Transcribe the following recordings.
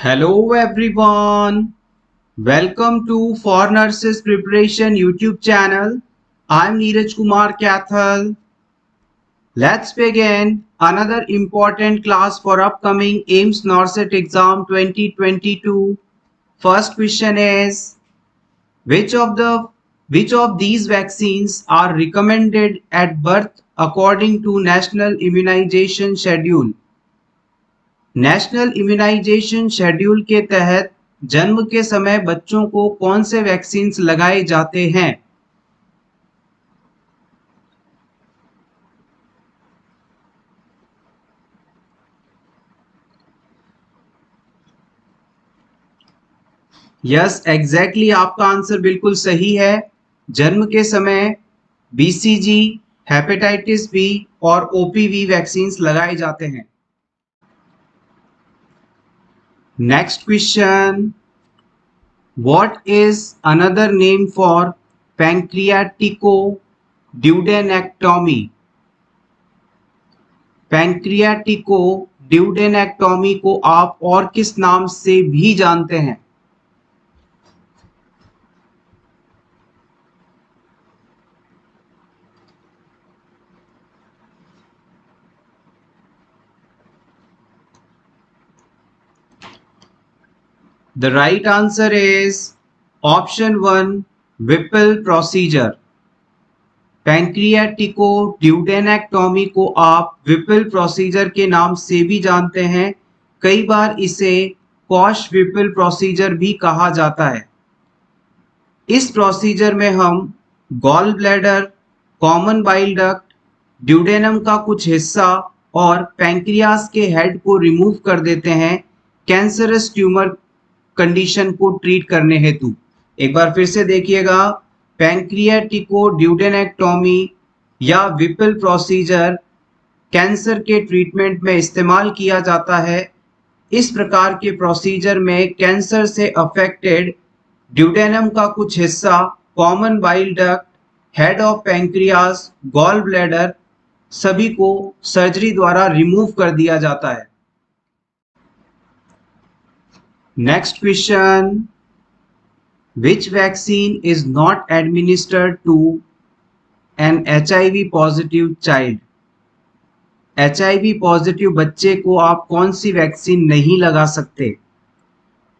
Hello everyone. Welcome to For Nurses Preparation YouTube channel. I'm Neeraj Kumar Kathal. Let's begin another important class for upcoming AIMS NORCET exam 2022. First question is which of the which of these vaccines are recommended at birth according to National Immunization Schedule? National immunization schedule के तहत जन्म के समय बच्चों को कौन से vaccines लगाए जाते हैं? यस एग्जैक्टली आपका आंसर बिल्कुल सही है। जन्म के समय बीसीजी, हेपेटाइटिस बी और ओपीवी वैक्सीन्स लगाए जाते हैं। Next question, what is another name for pancreaticoduodenectomy? Pancreaticoduodenectomy को आप और किस नाम से भी जानते हैं? The right answer is option 1, Whipple procedure. पैंक्रियाटिकोड्यूडेनेक्टोमी को आप विपल प्रोसीजर के नाम से भी जानते हैं। कई बार इसे कॉश विपल प्रोसीजर भी कहा जाता है। इस प्रोसीजर में हम gall bladder, common bile duct, duodenum का कुछ हिस्सा और पैंक्रियास के हेड को रिमूव कर देते हैं कैंसरस ट्यूमर कंडीशन को ट्रीट करने हेतु। एक बार फिर से देखिएगा, पैंक्रियाटिकोड्यूडेनेक्टोमी या विपल प्रोसीजर कैंसर के ट्रीटमेंट में इस्तेमाल किया जाता है। इस प्रकार के प्रोसीजर में कैंसर से अफेक्टेड ड्यूडेनम का कुछ हिस्सा, common bile duct, head of pancreas, gall bladder सभी को सर्जरी द्वारा रिमूव कर दिया जाता है। Next question, which vaccine is not administered to an HIV positive child? HIV positive बच्चे को आप कौन सी वैक्सीन नहीं लगा सकते?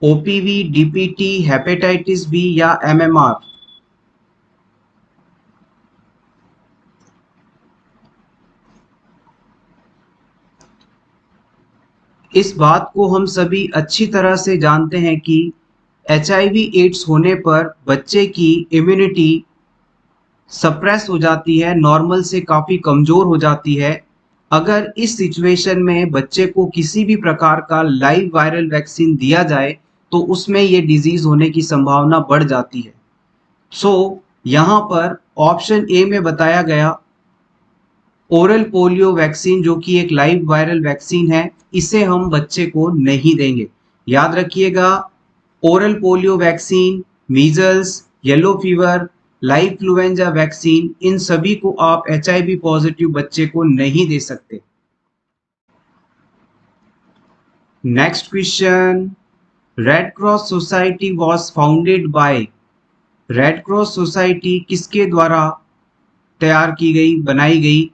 ओपीवी, डीपीटी, हेपेटाइटिस बी या एमएमआर? इस बात को हम सभी अच्छी तरह से जानते हैं कि HIV एड्स होने पर बच्चे की इम्यूनिटी सप्रेस हो जाती है, नॉर्मल से काफ़ी कमज़ोर हो जाती है। अगर इस सिचुएशन में बच्चे को किसी भी प्रकार का लाइव वायरल वैक्सीन दिया जाए तो उसमें ये डिजीज़ होने की संभावना बढ़ जाती है। सो यहाँ पर ऑप्शन ए में बताया गया ओरल पोलियो वैक्सीन, जो कि एक लाइव वायरल वैक्सीन है, इसे हम बच्चे को नहीं देंगे। याद रखिएगा, oral polio vaccine, measles, yellow fever, live influenza vaccine, इन सभी को आप HIV पॉजिटिव बच्चे को नहीं दे सकते। Next question, red cross society was founded by? Red cross society किसके द्वारा तैयार की गई, बनाई गई?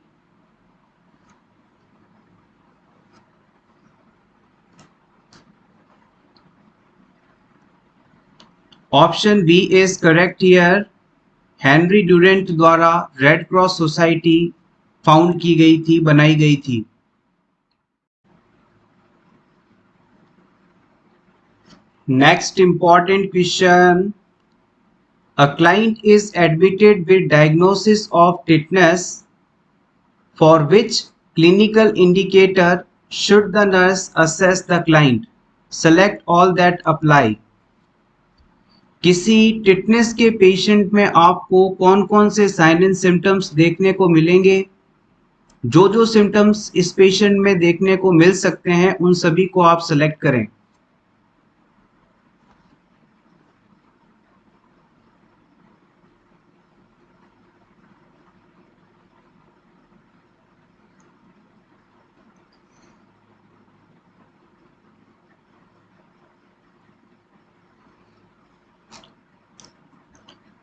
Option B is correct here. Henry Durant द्वारा रेड क्रॉस सोसाइटी फाउंड की गई थी, बनाई गई थी। Next important question, a client is admitted with diagnosis of tetanus, for which clinical indicator should the nurse assess the client? Select all that apply. किसी tetanus के patient में आपको कौन कौन से साइन एंड सिम्टम्स देखने को मिलेंगे? जो जो सिम्टम्स इस पेशेंट में देखने को मिल सकते हैं उन सभी को आप सेलेक्ट करें।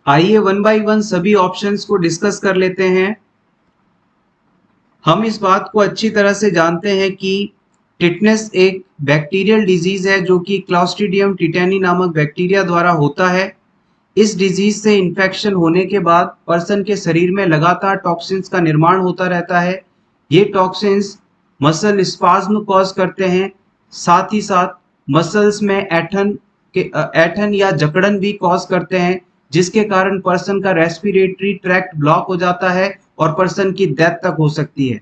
आइए वन बाय वन सभी ऑप्शंस को डिस्कस कर लेते हैं। हम इस बात को अच्छी तरह से जानते हैं कि टिटनेस एक बैक्टीरियल डिजीज है जो कि क्लॉस्ट्रीडियम टिटेनी नामक बैक्टीरिया द्वारा होता है। इस डिजीज से इन्फेक्शन होने के बाद पर्सन के शरीर में लगातार टॉक्सिन्स का निर्माण होता रहता है। ये टॉक्सिन्स मसल स्पाज्म कॉज करते हैं, साथ ही साथ मसल्स में ऐठन या जकड़न भी कॉज करते हैं, जिसके कारण पर्सन का रेस्पिरेटरी ट्रैक्ट ब्लॉक हो जाता है और पर्सन की डेथ तक हो सकती है।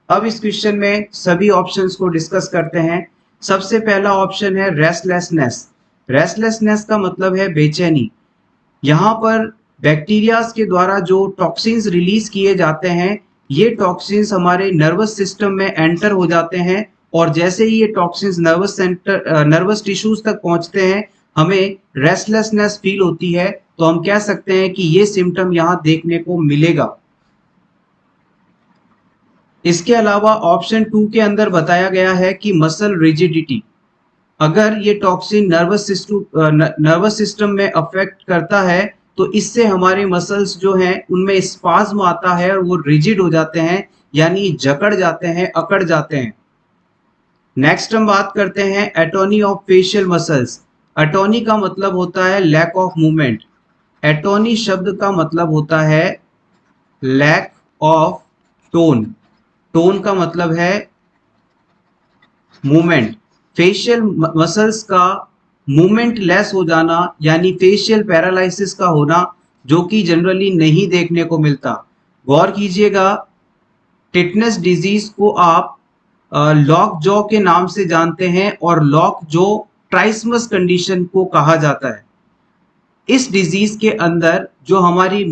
अब इस क्वेश्चन में सभी ऑप्शंस को डिस्कस करते हैं। सबसे पहला ऑप्शन है रेस्टलेसनेस। रेस्टलेसनेस का मतलब है बेचैनी। यहाँ पर बैक्टीरियाज के द्वारा जो टॉक्सिन्स रिलीज किए जाते हैं, ये टॉक्सिन्स हमारे नर्वस सिस्टम में एंटर हो जाते हैं और जैसे ही ये टॉक्सिन्स नर्वस टिश्यूज तक पहुंचते हैं, हमें रेस्टलेसनेस फील होती है। तो हम कह सकते हैं कि ये सिम्टम यहाँ देखने को मिलेगा। इसके अलावा ऑप्शन 2 के अंदर बताया गया है कि मसल रिजिडिटी। अगर ये टॉक्सिन नर्वस सिस्टम में अफेक्ट करता है तो इससे हमारे मसल्स जो हैं उनमें स्पाज्म आता है और वो रिजिड हो जाते हैं, यानी जकड़ जाते हैं, अकड़ जाते हैं। नेक्स्ट हम बात करते हैं atony of facial muscles. Atony का मतलब होता है लैक ऑफ मूवमेंट। एटोनी शब्द का मतलब होता है लैक ऑफ टोन। टोन का मतलब है मूवमेंट। फेशियल मसल्स का मूवमेंट लेस हो जाना यानी फेशियल पैरालिसिस का होना, जो कि जनरली नहीं देखने को मिलता। गौर कीजिएगा, टिटनेस डिजीज को आप लॉक जॉ के नाम से जानते हैं और लॉक जॉ ट्राइसमस कंडीशन को कहा जाता है। इस डिजीज के अंदर जो हमारी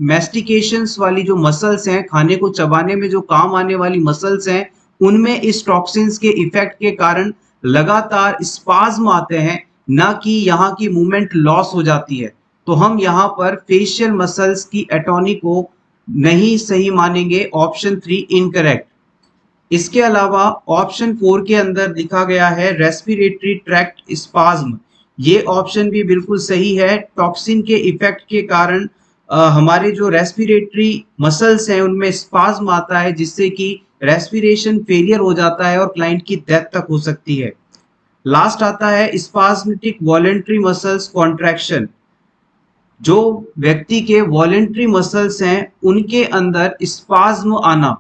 मैस्टिकेशंस वाली जो मसल्स हैं, खाने को चबाने में जो काम आने वाली मसल्स हैं, उनमें इस टॉक्सिन्स के इफेक्ट के कारण लगातार स्पाज्म आते हैं, ना कि यहाँ की मूवमेंट लॉस हो जाती है। तो हम यहाँ पर फेशियल मसल्स की एटोनी को नहीं सही मानेंगे, ऑप्शन 3 इनकरेक्ट। इसके अलावा ऑप्शन 4 के अंदर लिखा गया है रेस्पिरेटरी ट्रैक्ट स्पाज्म। ये ऑप्शन भी बिल्कुल सही है। टॉक्सिन के इफेक्ट के कारण हमारे जो रेस्पिरेटरी मसल्स हैं उनमें स्पाज्म आता है, जिससे कि रेस्पिरेशन फेलियर हो जाता है और क्लाइंट की डेथ तक हो सकती है। लास्ट आता है स्पाज्मेटिक वॉलेंट्री मसल्स कॉन्ट्रैक्शन। जो व्यक्ति के वॉलेंट्री मसल्स हैं उनके अंदर स्पाज्म आना,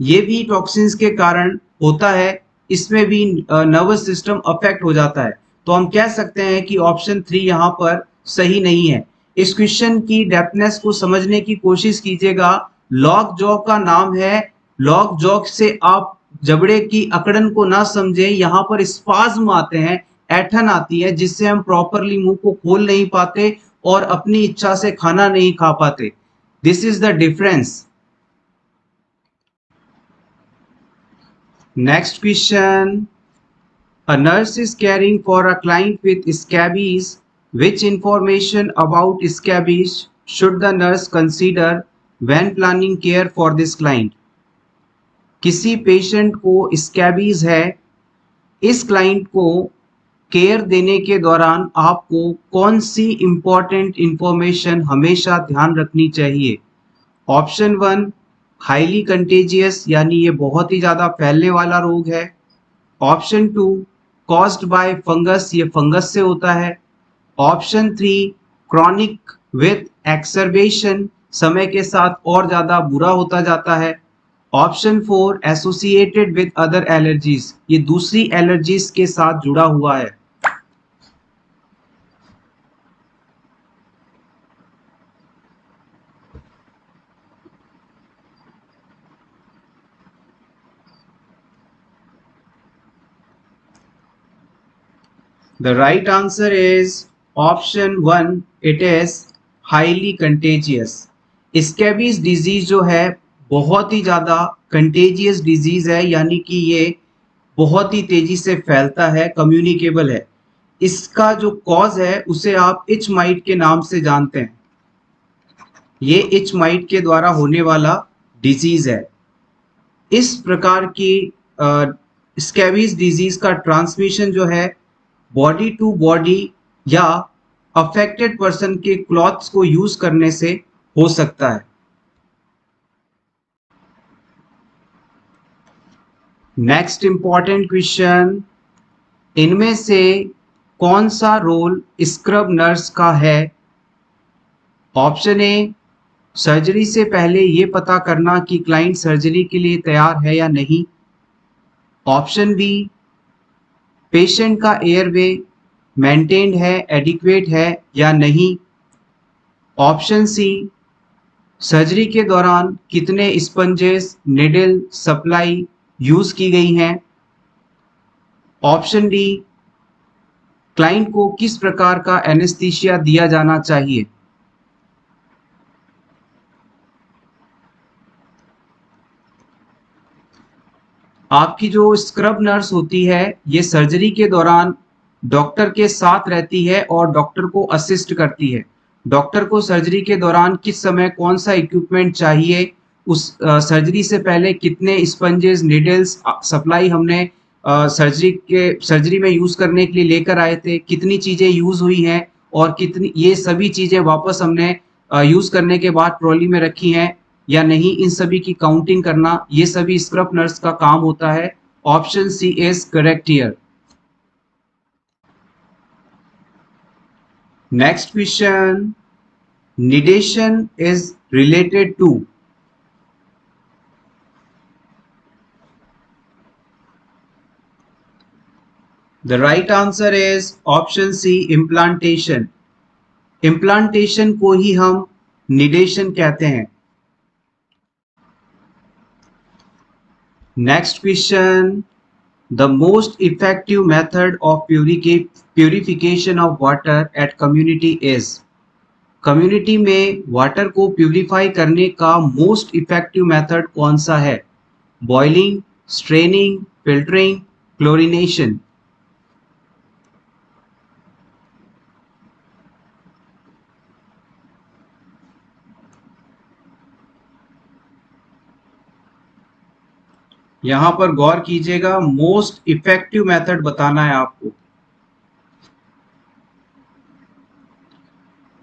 ये भी टॉक्सिन्स के कारण होता है। इसमें भी नर्वस सिस्टम अफेक्ट हो जाता है। तो हम कह सकते हैं कि ऑप्शन 3 यहाँ पर सही नहीं है। इस क्वेश्चन की डेप्थनेस को समझने की कोशिश कीजिएगा। लॉक जॉ का नाम है, लॉक जॉ से आप जबड़े की अकड़न को ना समझें। यहाँ पर स्पाज्म आते हैं, ऐठन आती है, जिससे हम प्रॉपरली मुंह को खोल नहीं पाते और अपनी इच्छा से खाना नहीं खा पाते। This is the difference. Next question. A nurse is caring for a client with scabies. Which information about scabies should the nurse consider when planning care for this client? किसी पेशेंट को स्कैबीज है, इस client को care देने के दौरान आपको कौन सी इंपॉर्टेंट इंफॉर्मेशन हमेशा ध्यान रखनी चाहिए? ऑप्शन 1 हाईली कंटेजियस, यानी ये बहुत ही ज़्यादा फैलने वाला रोग है। ऑप्शन 2 कॉज्ड बाय फंगस, ये फंगस से होता है। ऑप्शन 3 क्रॉनिक विथ एक्सरबेशन, समय के साथ और ज़्यादा बुरा होता जाता है। Option 4 associated with other allergies, ये दूसरी एलर्जीज के साथ जुड़ा हुआ है। The right answer is option 1. It is highly contagious. Scabies disease जो है बहुत ही ज़्यादा कंटेजियस डिजीज है, यानी कि ये बहुत ही तेजी से फैलता है, कम्युनिकेबल है। इसका जो कॉज है उसे आप इच माइट के नाम से जानते हैं। ये इच माइट के द्वारा होने वाला डिजीज है। इस प्रकार की स्कैबीज डिजीज का ट्रांसमिशन जो है बॉडी टू बॉडी या अफेक्टेड पर्सन के क्लॉथ्स को यूज करने से हो सकता है। नेक्स्ट इंपॉर्टेंट क्वेश्चन, इनमें से कौन सा रोल स्क्रब नर्स का है? ऑप्शन ए, सर्जरी से पहले ये पता करना कि क्लाइंट सर्जरी के लिए तैयार है या नहीं। ऑप्शन बी, पेशेंट का एयरवे मेंटेन्ड है, एडिक्वेट है या नहीं। ऑप्शन सी, सर्जरी के दौरान कितने स्पंजेस, निडल, सप्लाई यूज की गई हैं। ऑप्शन डी, क्लाइंट को किस प्रकार का एनेस्थीसिया दिया जाना चाहिए। आपकी जो स्क्रब नर्स होती है ये सर्जरी के दौरान डॉक्टर के साथ रहती है और डॉक्टर को असिस्ट करती है। डॉक्टर को सर्जरी के दौरान किस समय कौन सा इक्विपमेंट चाहिए, उस सर्जरी से पहले कितने स्पंजेस, निडल्स, सप्लाई हमने सर्जरी में यूज करने के लिए लेकर आए थे, कितनी चीजें यूज हुई हैं और कितनी ये सभी चीजें वापस हमने यूज करने के बाद ट्रॉली में रखी हैं या नहीं, इन सभी की काउंटिंग करना ये सभी स्क्रब नर्स का काम होता है। Option C is correct here. Next question, nidation is related to. The right answer is option C, implantation. Implantation को ही हम निडेशन कहते हैं। नेक्स्ट क्वेश्चन, the most effective method of purification of water at community is। Community में water को purify करने का मोस्ट इफेक्टिव मेथड कौन सा है? Boiling, straining, filtering, chlorination. यहां पर गौर कीजिएगा, मोस्ट इफेक्टिव मेथड बताना है आपको।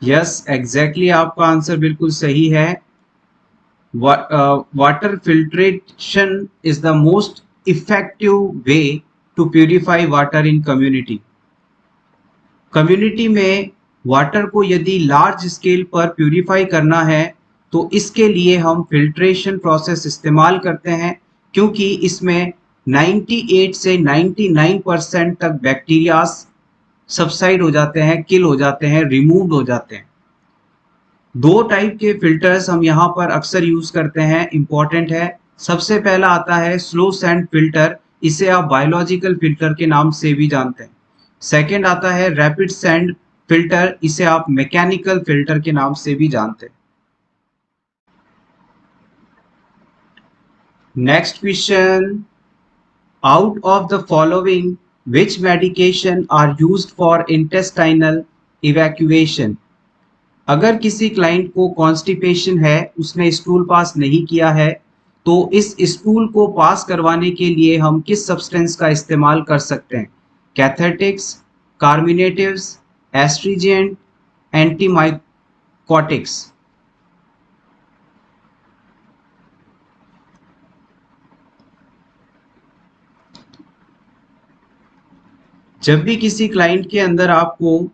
यस, एग्जैक्टली आपका आंसर बिल्कुल सही है। Water filtration is the most effective way to purify water in community. Community में वाटर को यदि लार्ज स्केल पर प्यूरिफाई करना है तो इसके लिए हम फिल्ट्रेशन प्रोसेस इस्तेमाल करते हैं, क्योंकि इसमें 98 से 99% तक बैक्टीरियाज सबसाइड हो जाते हैं, किल हो जाते हैं, रिमूव हो जाते हैं। दो टाइप के फिल्टर्स हम यहाँ पर अक्सर यूज करते हैं, इंपॉर्टेंट है। सबसे पहला आता है स्लो सैंड फिल्टर, इसे आप बायोलॉजिकल फिल्टर के नाम से भी जानते हैं। सेकेंड आता है रैपिड सैंड फिल्टर, इसे आप मैकेनिकल फिल्टर के नाम से भी जानते हैं। Next question, out of the following which medication are used for intestinal evacuation. अगर किसी क्लाइंट को कॉन्स्टिपेशन है, उसने स्टूल पास नहीं किया है, तो इस स्टूल को पास करवाने के लिए हम किस सब्सटेंस का इस्तेमाल कर सकते हैं? कैथेटिक्स, कार्मिनेटिव्स, एस्ट्रीजेंट, एंटीमाइकोटिक्स। जब भी किसी क्लाइंट के अंदर आपको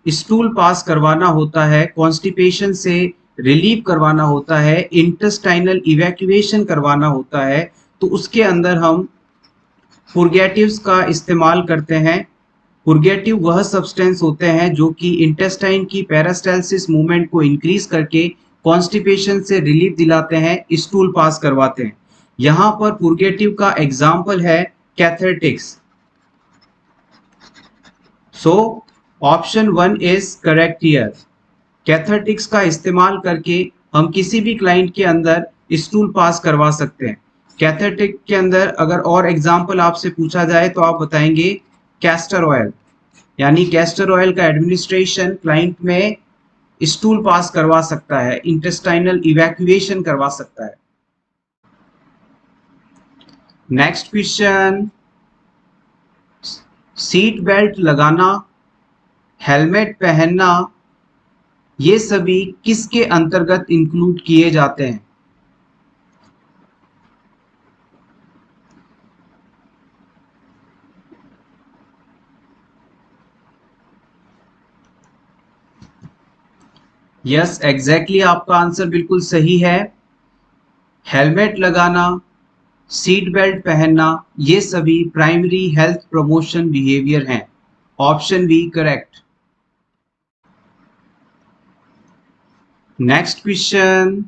स्टूल पास करवाना होता है, कॉन्स्टिपेशन से रिलीव करवाना होता है, इंटेस्टाइनल इवैक्यूएशन करवाना होता है, तो उसके अंदर हम पुर्गेटिव्स का इस्तेमाल करते हैं। पुर्गेटिव वह सब्सटेंस होते हैं जो कि इंटेस्टाइन की पेरिस्टालसिस मूवमेंट को इंक्रीज करके कॉन्स्टिपेशन से रिलीफ दिलाते हैं, स्टूल पास करवाते हैं। यहाँ पर पुर्गेटिव का एग्जाम्पल है cathartics. So option 1 is correct here. Cathartics का इस्तेमाल करके हम किसी भी क्लाइंट के अंदर स्टूल पास करवा सकते हैं। कैथेटिक के अंदर अगर और एग्जाम्पल आपसे पूछा जाए तो आप बताएंगे कैस्टर ऑयल, यानी कैस्टर ऑयल का एडमिनिस्ट्रेशन क्लाइंट में स्टूल पास करवा सकता है, इंटेस्टाइनल इवैक्यूएशन करवा सकता है। नेक्स्ट क्वेश्चन, सीट बेल्ट लगाना हेलमेट पहनना, ये सभी किसके अंतर्गत इंक्लूड किए जाते हैं? यस, एग्जैक्टली आपका आंसर बिल्कुल सही है। हेलमेट लगाना, सीट बेल्ट पहनना, ये सभी प्राइमरी हेल्थ प्रमोशन बिहेवियर हैं। Option B correct. Next question,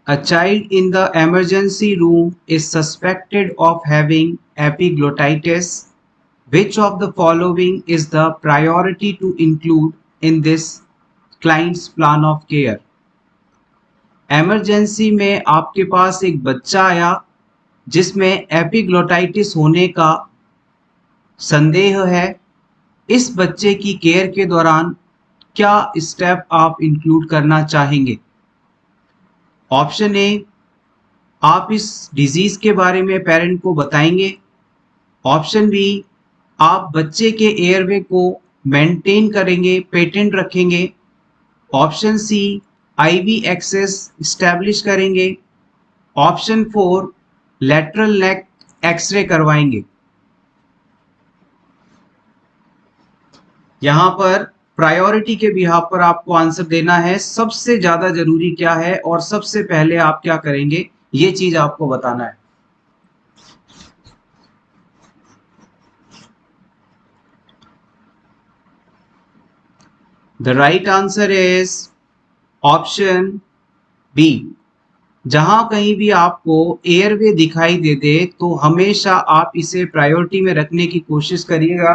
a child in the emergency room is suspected of having epiglottitis. Which of the following is the priority to include in this client's plan of care? Emergency में आपके पास एक बच्चा आया जिसमें epiglottitis होने का संदेह है। इस बच्चे की केयर के दौरान क्या स्टेप आप इंक्लूड करना चाहेंगे? ऑप्शन ए, आप इस डिजीज के बारे में पेरेंट को बताएंगे। ऑप्शन बी, आप बच्चे के एयरवे को मेंटेन करेंगे, पेटेंट रखेंगे। Option C, IV access establish करेंगे। ऑप्शन 4, लेटरल नेक एक्सरे करवाएंगे। यहां पर प्रायोरिटी के बिहाफ पर आपको आंसर देना है, सबसे ज्यादा जरूरी क्या है और सबसे पहले आप क्या करेंगे, ये चीज आपको बताना है। The right answer is option B. जहां कहीं भी आपको एयरवे दिखाई दे दे तो हमेशा आप इसे प्रायोरिटी में रखने की कोशिश करिएगा।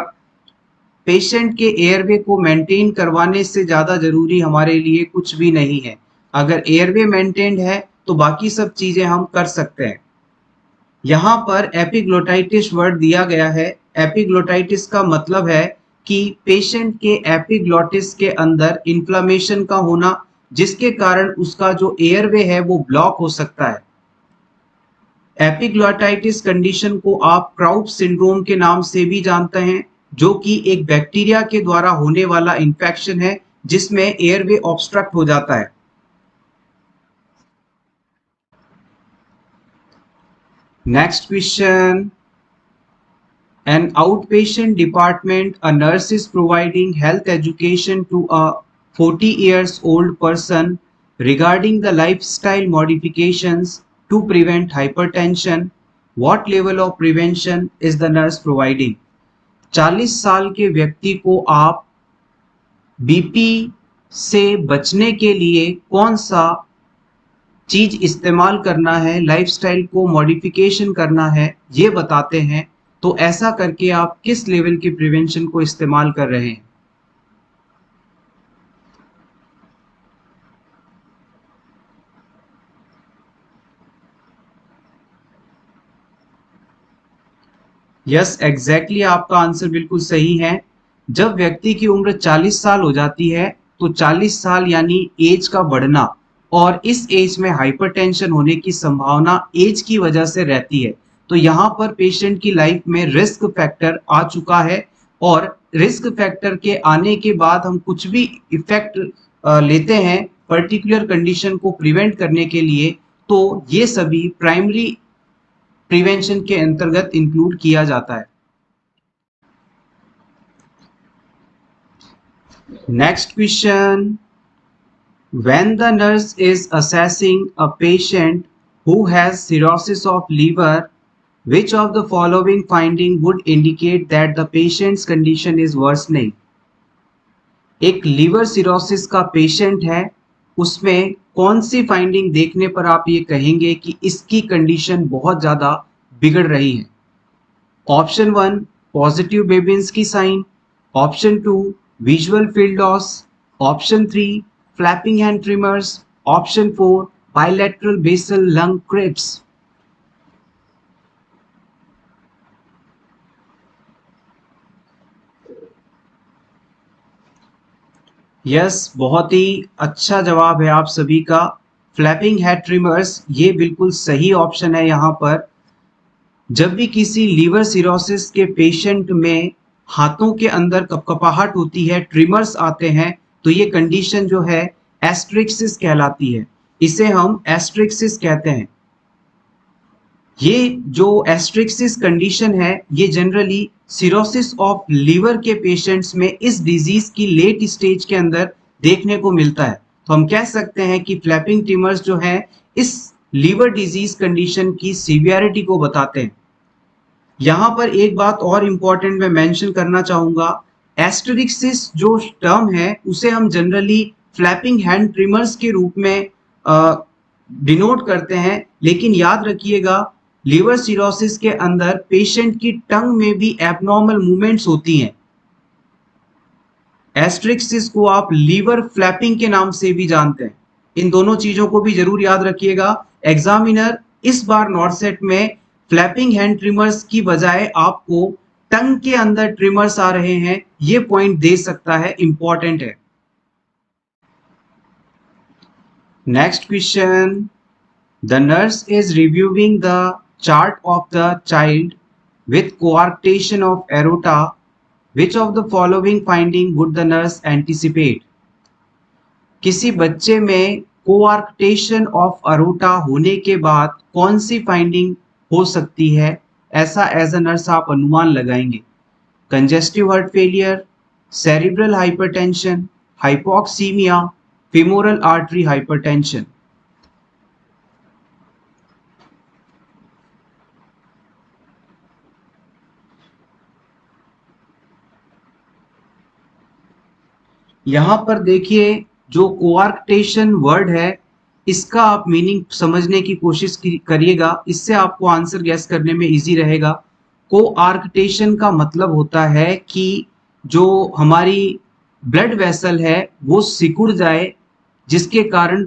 पेशेंट के एयरवे को मेंटेन करवाने से ज़्यादा ज़रूरी हमारे लिए कुछ भी नहीं है। अगर एयरवे मेंटेन्ड है तो बाकी सब चीज़ें हम कर सकते हैं। यहाँ पर एपिग्लोटाइटिस वर्ड दिया गया है। एपिग्लोटाइटिस का मतलब है कि पेशेंट के एपिग्लोटिस के अंदर इन्फ्लामेशन का होना, जिसके कारण उसका जो एयरवे है वो ब्लॉक हो सकता है। एपिग्लोटाइटिस कंडीशन को आप क्राउच सिंड्रोम के नाम से भी जानते हैं, जो कि एक बैक्टीरिया के द्वारा होने वाला इंफेक्शन है जिसमें एयरवे ऑब्स्ट्रक्ट हो जाता है। Next question, an outpatient department, a nurse is providing health education to a 40 years old person regarding the lifestyle modifications to prevent hypertension. What level of prevention is the nurse providing? 40 साल के व्यक्ति को आप BP से बचने के लिए कौन सा चीज इस्तेमाल करना है, लाइफस्टाइल को मॉडिफिकेशन करना है, ये बताते हैं। तो ऐसा करके आप किस लेवल की प्रिवेंशन को इस्तेमाल कर रहे हैं? यस, एग्जैक्टली आपका आंसर बिल्कुल सही है। जब व्यक्ति की उम्र 40 साल हो जाती है तो 40 साल यानी एज का बढ़ना, और इस एज में हाइपरटेंशन होने की संभावना एज की वजह से रहती है। तो यहाँ पर पेशेंट की लाइफ में रिस्क फैक्टर आ चुका है, और रिस्क फैक्टर के आने के बाद हम कुछ भी इफेक्ट लेते हैं पर्टिकुलर कंडीशन को प्रिवेंट करने के लिए, तो ये सभी प्राइमरी प्रिवेंशन के अंतर्गत इंक्लूड किया जाता है। Next question, when the nurse is assessing a patient who has cirrhosis of liver, which of the following finding would indicate that the patient's condition is worsening? एक लिवर सिरोसिस का patient है, उसमें कौन सी finding देखने पर आप ये कहेंगे कि इसकी कंडीशन बहुत ज़्यादा बिगड़ रही है? ऑप्शन 1, पॉजिटिव बेबिन्स की sign. Option 2, visual field loss. Option 3, flapping hand tremors. Option 4, bilateral basal lung creps. Yes, बहुत ही अच्छा जवाब है आप सभी का। फ्लैपिंग हेड ट्रिमर्स ये बिल्कुल सही ऑप्शन है। यहाँ पर जब भी किसी लीवर सिरोसिस के पेशेंट में हाथों के अंदर कपकपाहट होती है, ट्रिमर्स आते हैं, तो ये कंडीशन जो है एस्ट्रिक्सिस कहलाती है। इसे हम एस्ट्रिक्सिस कहते हैं। ये जो एस्ट्रिक्सिस कंडीशन है ये जनरली सिरोसिस ऑफ लीवर के पेशेंट्स में इस डिजीज की लेट स्टेज के अंदर देखने को मिलता है। तो हम कह सकते हैं कि फ्लैपिंग ट्यूमर्स जो है इस लीवर डिजीज कंडीशन की सीवियरिटी को बताते हैं। यहाँ पर एक बात और इम्पॉर्टेंट मैं मेंशन करना चाहूंगा, एस्टेरिक्सिस जो टर्म है उसे हम जनरली फ्लैपिंग हैंड ट्रिमर्स के रूप में डिनोट करते हैं, लेकिन याद रखिएगा लिवर सिरोसिस के अंदर पेशेंट की टंग में भी एबनॉर्मल मूवमेंट्स होती हैं। एस्ट्रिक्सिस को आप लीवर फ्लैपिंग के नाम से भी जानते हैं। इन दोनों चीजों को भी जरूर याद रखिएगा। एग्जामिनर इस बार नॉर्सेट में फ्लैपिंग हैंड ट्रिमर्स की बजाय आपको टंग के अंदर ट्रिमर्स आ रहे हैं ये पॉइंट दे सकता है, इंपॉर्टेंट है। Next question, the nurse is reviewing the chart of the child with coarctation of aorta. Which of the following finding would the nurse anticipate? किसी बच्चे में कोआर्क्टेशन ऑफ अरोटा होने के बाद कौन सी फाइंडिंग हो सकती है, ऐसा एज अ नर्स आप अनुमान लगाएंगे? Congestive heart failure, cerebral hypertension, hypoxaemia, femoral artery hypertension. यहाँ पर देखिए जो कोआर्क्टेशन वर्ड है इसका आप मीनिंग समझने की कोशिश करिएगा, इससे आपको आंसर गैस करने में इजी रहेगा। कोआर्क्टेशन का मतलब होता है कि जो हमारी ब्लड वेसल है वो सिकुड़ जाए, जिसके कारण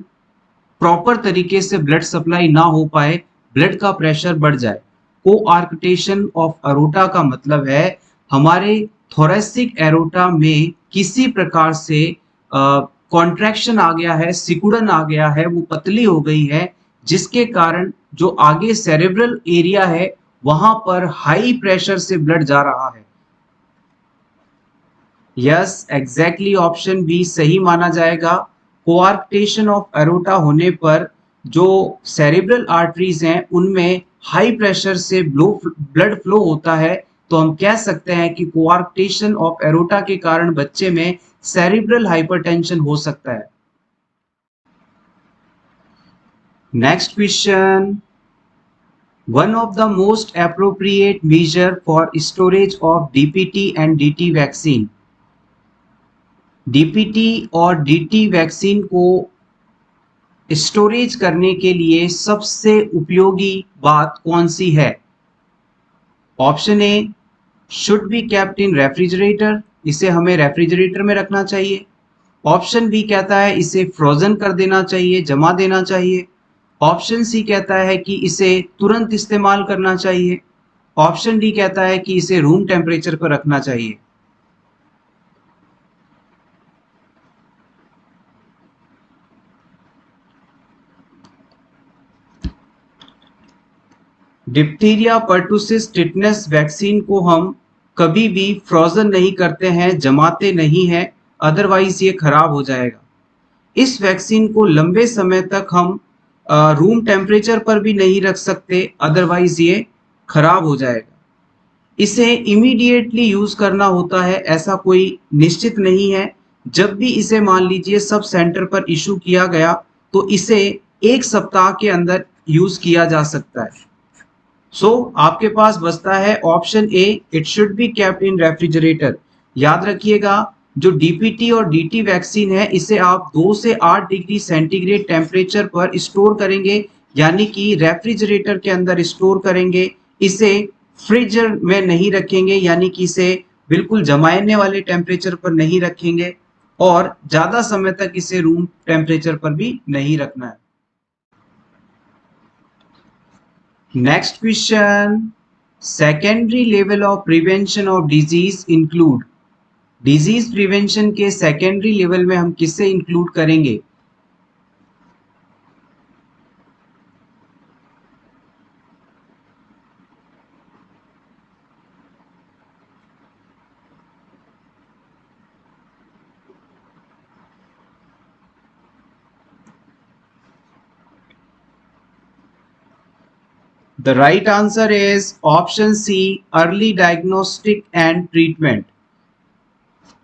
प्रॉपर तरीके से ब्लड सप्लाई ना हो पाए, ब्लड का प्रेशर बढ़ जाए। कोआर्क्टेशन ऑफ अरोटा का मतलब है हमारे थोरेसिक एरोटा में किसी प्रकार से कॉन्ट्रैक्शन आ गया है, सिकुड़न आ गया है, वो पतली हो गई है, जिसके कारण जो आगे सेरेब्रल एरिया है वहां पर हाई प्रेशर से ब्लड जा रहा है। यस, एग्जैक्टली ऑप्शन बी सही माना जाएगा। कोआर्क्टेशन ऑफ एरोटा होने पर जो सेरेब्रल आर्टरीज हैं उनमें हाई प्रेशर से ब्लड फ्लो होता है, तो हम कह सकते हैं कि कोआर्क्टेशन ऑफ एरोटा के कारण बच्चे में सेरेब्रल हाइपरटेंशन हो सकता है। Next question, one of the most appropriate measure for storage of DPT and DT vaccine। DPT और डीटी वैक्सीन को स्टोरेज करने के लिए सबसे उपयोगी बात कौन सी है? Option A, should be kept in refrigerator, इसे हमें रेफ्रिजरेटर में रखना चाहिए। ऑप्शन बी कहता है इसे फ्रोजन कर देना चाहिए, जमा देना चाहिए। ऑप्शन सी कहता है कि इसे तुरंत इस्तेमाल करना चाहिए। ऑप्शन डी कहता है कि इसे रूम टेम्परेचर पर रखना चाहिए। डिप्थीरिया पर्टुसिस टिटनेस वैक्सीन को हम कभी भी फ्रोजन नहीं करते हैं, जमाते नहीं हैं, अदरवाइज ये खराब हो जाएगा। इस वैक्सीन को लंबे समय तक हम रूम टेम्परेचर पर भी नहीं रख सकते, अदरवाइज ये खराब हो जाएगा। इसे इमीडिएटली यूज करना होता है, ऐसा कोई निश्चित नहीं है। जब भी इसे मान लीजिए सब सेंटर पर इशू किया गया तो इसे एक सप्ताह के अंदर यूज किया जा सकता है। सो आपके पास बचता है option A, it should be kept in refrigerator. याद रखिएगा जो डीपीटी और डीटी वैक्सीन है इसे आप 2 से 8 डिग्री सेंटीग्रेड टेम्परेचर पर स्टोर करेंगे, यानी कि रेफ्रिजरेटर के अंदर स्टोर करेंगे। इसे फ्रिज में नहीं रखेंगे, यानी कि इसे बिल्कुल जमाने वाले टेम्परेचर पर नहीं रखेंगे, और ज्यादा समय तक इसे रूम टेम्परेचर पर भी नहीं रखना है। Next question, secondary level of prevention of disease include. Disease prevention के सेकेंडरी लेवल में हम किससे इंक्लूड करेंगे? The right answer is option C, early diagnostic and treatment.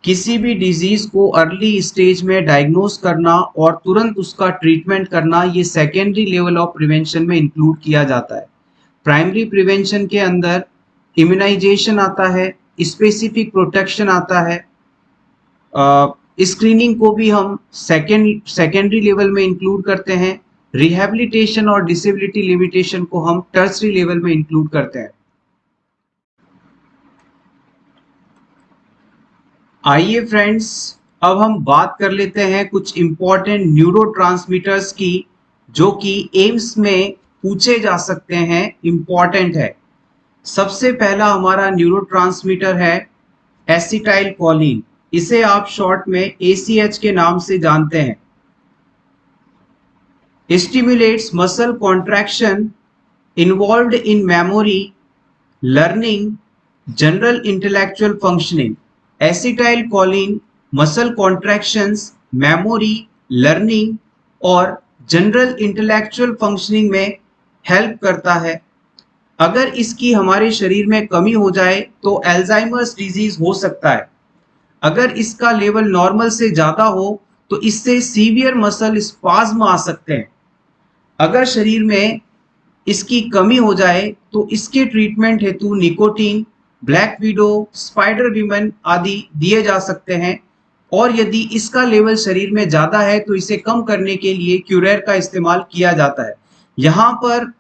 किसी भी डिजीज को अर्ली स्टेज में डायग्नोस करना और तुरंत उसका ट्रीटमेंट करना, ये सेकेंडरी लेवल ऑफ प्रिवेंशन में इंक्लूड किया जाता है। प्राइमरी प्रिवेंशन के अंदर इम्यूनाइजेशन आता है, स्पेसिफिक प्रोटेक्शन आता है, स्क्रीनिंग को भी हम सेकेंडरी लेवल में इंक्लूड करते हैं, रिहैबिलिटेशन और डिसेबिलिटी लिमिटेशन को हम टर्सरी लेवल में इंक्लूड करते हैं। आइए फ्रेंड्स, अब हम बात कर लेते हैं कुछ इंपॉर्टेंट न्यूरोट्रांसमीटर्स की, जो कि एम्स में पूछे जा सकते हैं, इंपॉर्टेंट है। सबसे पहला हमारा न्यूरोट्रांसमीटर है एसिटाइल कोलिन। इसे आप शॉर्ट में ACH के नाम से जानते हैं। Stimulates muscle contraction involved in memory, learning, general intellectual functioning. Acetyl choline muscle contractions, memory, learning और जनरल इंटेलेक्चुअल फंक्शनिंग में हेल्प करता है। अगर इसकी हमारे शरीर में कमी हो जाए तो अल्जाइमर्स डिजीज हो सकता है। अगर इसका लेवल नॉर्मल से ज़्यादा हो तो इससे सीवियर मसल स्पाज्म आ सकते हैं। अगर शरीर में इसकी कमी हो जाए तो इसके ट्रीटमेंट हेतु nicotine, black widow, spider venom आदि दिए जा सकते हैं। और यदि इसका लेवल शरीर में ज़्यादा है तो इसे कम करने के लिए क्यूरेर का इस्तेमाल किया जाता है। यहाँ पर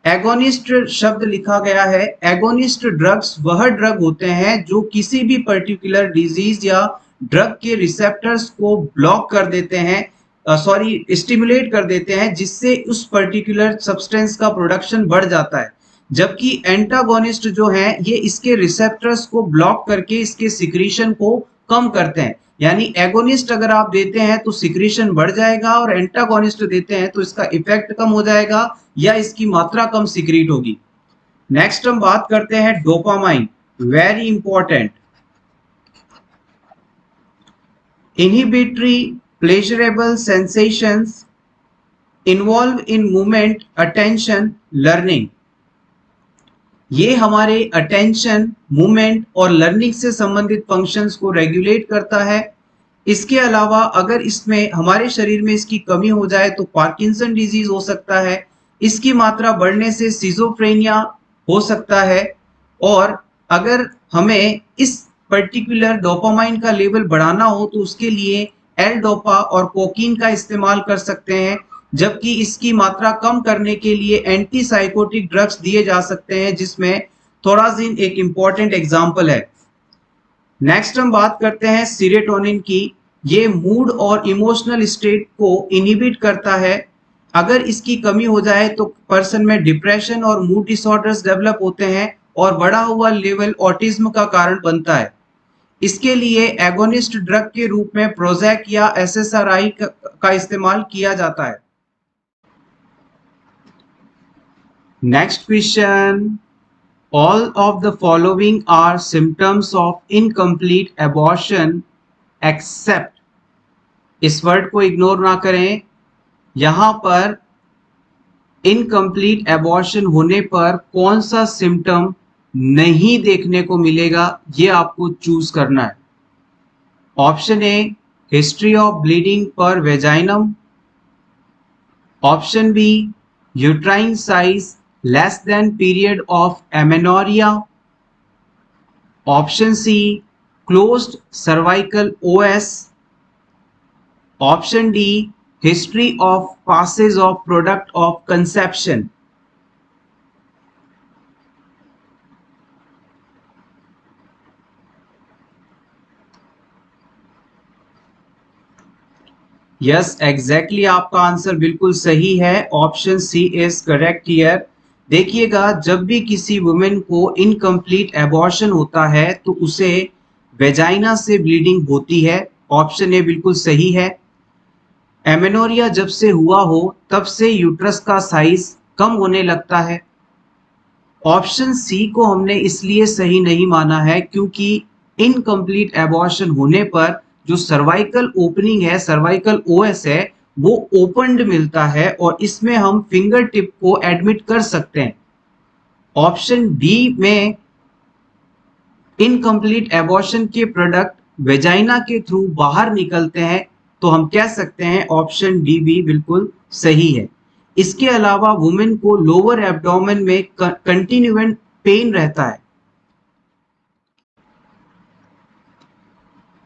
एगोनिस्ट शब्द लिखा गया है। एगोनिस्ट ड्रग्स वह ड्रग होते हैं जो किसी भी पर्टिकुलर डिजीज या ड्रग के रिसेप्टर्स को ब्लॉक कर देते हैं, स्टिमुलेट कर देते हैं, जिससे उस पर्टिकुलर सब्सटेंस का प्रोडक्शन बढ़ जाता है। जबकि एंटागोनिस्ट जो हैं ये इसके रिसेप्टर्स को ब्लॉक करके इसके सिक्रीशन को कम करते हैं। यानी एगोनिस्ट अगर आप देते हैं तो सिक्रीशन बढ़ जाएगा और एंटागोनिस्ट देते हैं तो इसका इफेक्ट कम हो जाएगा या इसकी मात्रा कम सिक्रीट होगी। नेक्स्ट हम बात करते हैं dopamine, very important. Inhibitory pleasurable sensations involve in movement, attention, learning. ये हमारे अटेंशन, मूवमेंट और लर्निंग से संबंधित फंक्शंस को रेगुलेट करता है। इसके अलावा अगर इसमें हमारे शरीर में इसकी कमी हो जाए तो पार्किंसन डिजीज हो सकता है। इसकी मात्रा बढ़ने से सिजोफ्रेनिया हो सकता है। और अगर हमें इस पर्टिकुलर डोपामाइन का लेवल बढ़ाना हो तो उसके लिए एल-डोपा और कोकीन का इस्तेमाल कर सकते हैं। जबकि इसकी मात्रा कम करने के लिए एंटीसाइकोटिक ड्रग्स दिए जा सकते हैं, जिसमें थोराजिन एक इंपॉर्टेंट एग्जाम्पल है। नेक्स्ट हम बात करते हैं सीरोटोनिन की। ये मूड और इमोशनल स्टेट को इनहिबिट करता है। अगर इसकी कमी हो जाए तो पर्सन में डिप्रेशन और मूड डिसऑर्डर्स डेवलप होते हैं और बढ़ा हुआ लेवल ऑटिज्म का कारण बनता है। इसके लिए एगोनिस्ट ड्रग के रूप में प्रोजेक या SSRI का इस्तेमाल किया जाता है। Next question, all of the following are symptoms of incomplete abortion except, इस वर्ड को इग्नोर ना करें। यहां पर इनकम्प्लीट एबॉर्शन होने पर कौन सा सिम्टम नहीं देखने को मिलेगा, ये आपको चूज करना है। Option A, history of bleeding per vaginam. Option B, uterine size less than period of amenorrhea. Option C, closed cervical OS. Option D, history of passage of product of conception. Yes, exactly, आपका answer बिल्कुल सही है। Option C is correct here. देखिएगा, जब भी किसी women को incomplete abortion होता है तो उसे वेजाइना से ब्लीडिंग होती है। ऑप्शन ए बिल्कुल सही है। एमेनोरिया जब से हुआ हो तब से यूट्रस का साइज कम होने लगता है। ऑप्शन सी को हमने इसलिए सही नहीं माना है क्योंकि इनकम्प्लीट एबॉर्शन होने पर जो सर्वाइकल ओपनिंग है, सर्वाइकल ओएस है, वो ओपनड मिलता है और इसमें हम फिंगर टिप को एडमिट कर सकते हैं। ऑप्शन डी में इनकम्प्लीट एबॉर्शन के प्रोडक्ट वेजाइना के थ्रू बाहर निकलते हैं, तो हम कह सकते हैं ऑप्शन डी भी बिल्कुल सही है। इसके अलावा वुमेन को लोअर एब्डोमेन में कंटिन्यूएंट पेन रहता है।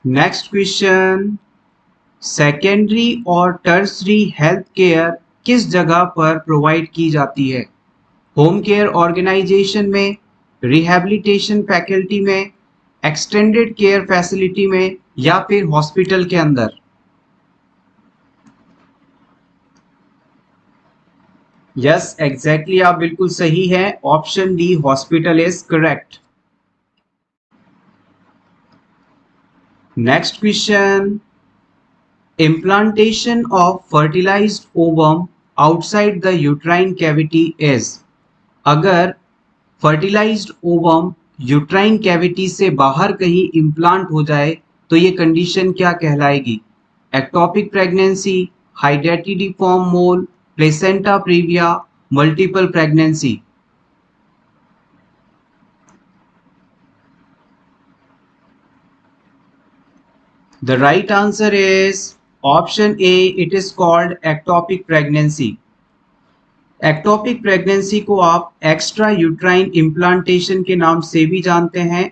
नेक्स्ट क्वेश्चन, सेकेंडरी और टर्सरी हेल्थ केयर किस जगह पर प्रोवाइड की जाती है? होम केयर ऑर्गेनाइजेशन में, रिहैबिलिटेशन फैकल्टी में, एक्सटेंडेड केयर फैसिलिटी में, या फिर हॉस्पिटल के अंदर? यस, एग्जैक्टली, आप बिल्कुल सही है। Option D hospital is correct. Next question, implantation of fertilized ovum outside the uterine cavity is, अगर fertilized ovum यूट्राइन कैविटी से बाहर कहीं इम्प्लांट हो जाए तो ये कंडीशन क्या कहलाएगी? Ectopic pregnancy, hydatidiform mole, placenta praevia, multiple pregnancy? The right answer is option A. It is called ectopic pregnancy. Ectopic pregnancy को आप एक्स्ट्रा यूट्राइन इम्प्लांटेशन के नाम से भी जानते हैं।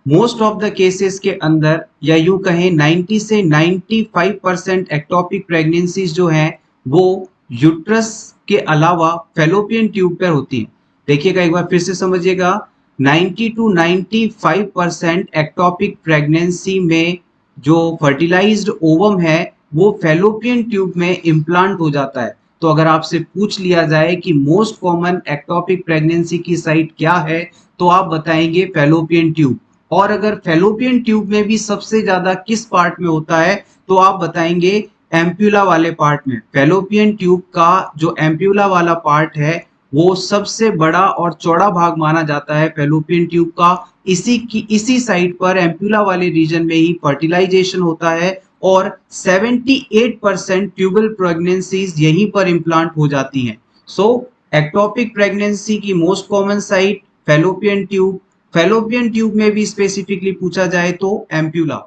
मोस्ट ऑफ द केसेस के अंदर, या यूं कहें 90 से 95% एक्टोपिक प्रेगनेंसीज जो हैं वो यूट्रस के अलावा फेलोपियन ट्यूब पर होती हैं। देखिएगा, एक बार फिर से समझिएगा, 90 to 95% एक्टोपिक प्रेगनेंसी में जो फर्टिलाइज्ड ओवम है वो फेलोपियन ट्यूब में इम्प्लांट हो जाता है। तो अगर आपसे पूछ लिया जाए कि मोस्ट कॉमन एक्टोपिक प्रेगनेंसी की साइट क्या है, तो आप बताएंगे फेलोपियन ट्यूब। और अगर फेलोपियन ट्यूब में भी सबसे ज्यादा किस पार्ट में होता है, तो आप बताएंगे एम्प्यूला वाले पार्ट में। फेलोपियन ट्यूब का जो एम्प्यूला वाला पार्ट है वो सबसे बड़ा और चौड़ा भाग माना जाता है फेलोपियन ट्यूब का। इसी साइट पर एम्प्यूला वाले रीजन में ही फर्टिलाइजेशन होता है और 78% ट्यूबल प्रेगनेंसीज यहीं पर इम्प्लांट हो जाती हैं। सो एक्टोपिक प्रेगनेंसी की most common site fallopian tube. Fallopian tube में भी स्पेसिफिकली पूछा जाए तो ampulla.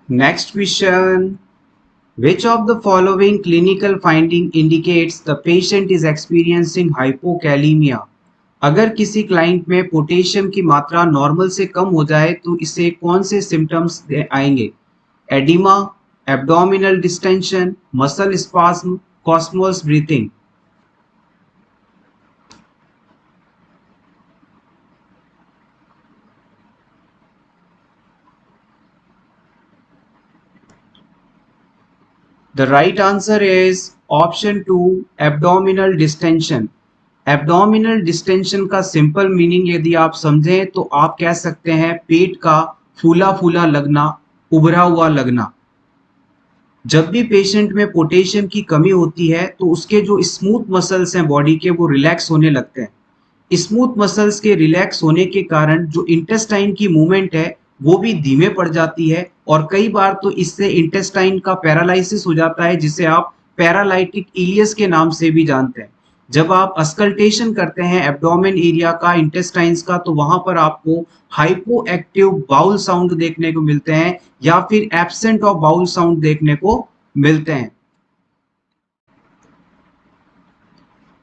Next question, which of the following clinical finding indicates the patient is experiencing hypokalemia? अगर किसी क्लाइंट में पोटेशियम की मात्रा नॉर्मल से कम हो जाए तो इसे कौन से सिम्टम्स आएंगे? Oedema, abdominal distension, muscle spasm, Cosmos breathing? The right answer is option 2, abdominal distension. Abdominal distension का सिंपल मीनिंग यदि आप समझें तो आप कह सकते हैं पेट का फूला फूला लगना, उभरा हुआ लगना। जब भी पेशेंट में पोटेशियम की कमी होती है तो उसके जो स्मूथ मसल्स हैं बॉडी के वो रिलैक्स होने लगते हैं। स्मूथ मसल्स के रिलैक्स होने के कारण जो इंटेस्टाइन की मूवमेंट है वो भी धीमे पड़ जाती है और कई बार तो इससे इंटेस्टाइन का पैरालाइसिस हो जाता है, जिसे आप पैरालाइटिक इलियस के नाम से भी जानते हैं। जब आप अस्कल्टेशन करते हैं एब्डोमेन एरिया का, इंटेस्टाइन्स का, तो वहां पर आपको हाइपो एक्टिव बाउल साउंड देखने को मिलते हैं या फिर एब्सेंट ऑफ बाउल साउंड देखने को मिलते हैं।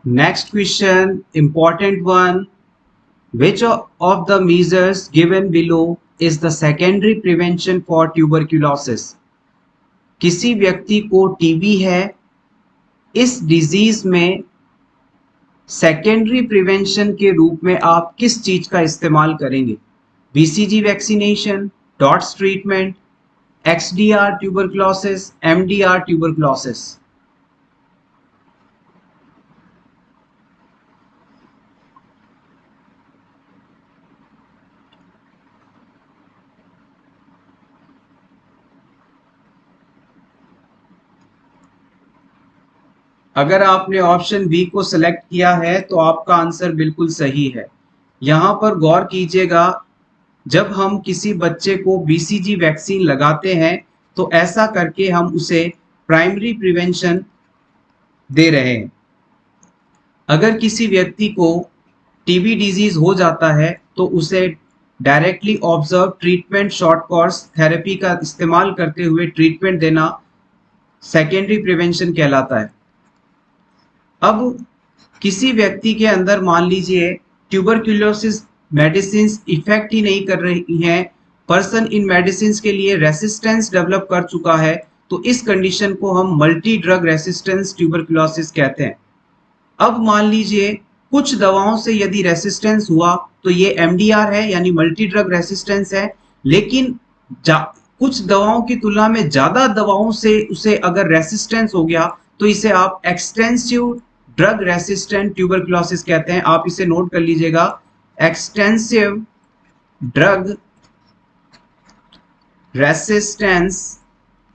Next question, important one, which of the measures given below is the secondary prevention for tuberculosis? किसी व्यक्ति को टीबी है, इस डिजीज में सेकेंडरी प्रिवेंशन के रूप में आप किस चीज का इस्तेमाल करेंगे? BCG vaccination, dots treatment, XDR tuberculosis, MDR tuberculosis? अगर आपने ऑप्शन बी को सिलेक्ट किया है तो आपका आंसर बिल्कुल सही है। यहाँ पर गौर कीजिएगा, जब हम किसी बच्चे को बीसीजी वैक्सीन लगाते हैं तो ऐसा करके हम उसे प्राइमरी प्रिवेंशन दे रहे हैं। अगर किसी व्यक्ति को टीबी डिजीज हो जाता है तो उसे directly observe treatment short course therapy का इस्तेमाल करते हुए ट्रीटमेंट देना सेकेंडरी प्रिवेंशन कहलाता है। अब किसी व्यक्ति के अंदर मान लीजिए ट्यूबरक्यूलोसिस मेडिसिन इफेक्ट ही नहीं कर रही हैं, पर्सन इन मेडिसिन के लिए रेसिस्टेंस डेवलप कर चुका है, तो इस कंडीशन को हम मल्टी ड्रग रेसिस्टेंस ट्यूबरक्यूलोसिस कहते हैं। अब मान लीजिए कुछ दवाओं से यदि रेसिस्टेंस हुआ तो ये एमडीआर है, यानी मल्टी ड्रग रेसिस्टेंस है, लेकिन कुछ दवाओं की तुलना में ज्यादा दवाओं से उसे अगर रेसिस्टेंस हो गया तो इसे आप एक्सटेंसिव ड्रग रेसिस्टेंट ट्यूबरक्लोसिस कहते हैं। आप इसे नोट कर लीजिएगा, एक्सटेंसिव ड्रग रेसिस्टेंस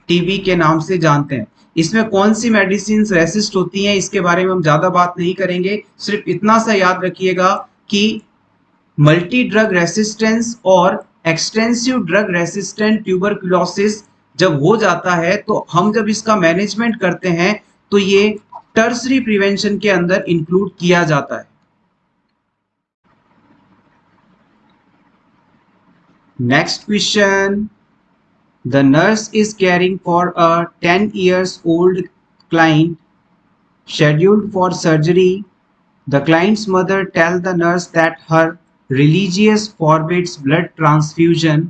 टीबी के नाम से जानते हैं। इसमें कौन सी मेडिसिन रेसिस्ट होती हैं इसके बारे में हम ज्यादा बात नहीं करेंगे, सिर्फ इतना सा याद रखिएगा कि मल्टी ड्रग रेसिस्टेंस और एक्सटेंसिव ड्रग रेसिस्टेंट ट्यूबरक्लोसिस जब हो जाता है तो हम जब इसका मैनेजमेंट करते हैं तो ये टर्सरी प्रिवेंशन के अंदर इंक्लूड किया जाता है। नेक्स्ट क्वेश्चन, the nurse is caring for a 10 years old client scheduled for surgery. The client's mother tells the nurse that her religious forbids blood transfusion.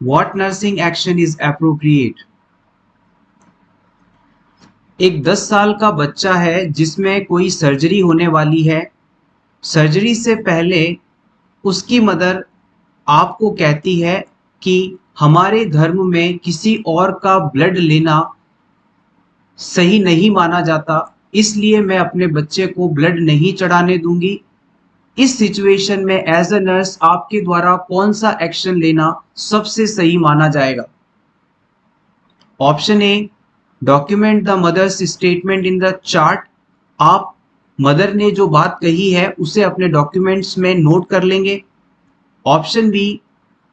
What nursing action is appropriate? एक 10 साल का बच्चा है जिसमें कोई सर्जरी होने वाली है। सर्जरी से पहले उसकी मदर आपको कहती है कि हमारे धर्म में किसी और का ब्लड लेना सही नहीं माना जाता, इसलिए मैं अपने बच्चे को ब्लड नहीं चढ़ाने दूंगी। इस सिचुएशन में एज अ नर्स आपके द्वारा कौन सा एक्शन लेना सबसे सही माना जाएगा? Option A, document the mother's statement in the chart. आप मदर ने जो बात कही है उसे अपने डॉक्यूमेंट्स में नोट कर लेंगे। ऑप्शन बी,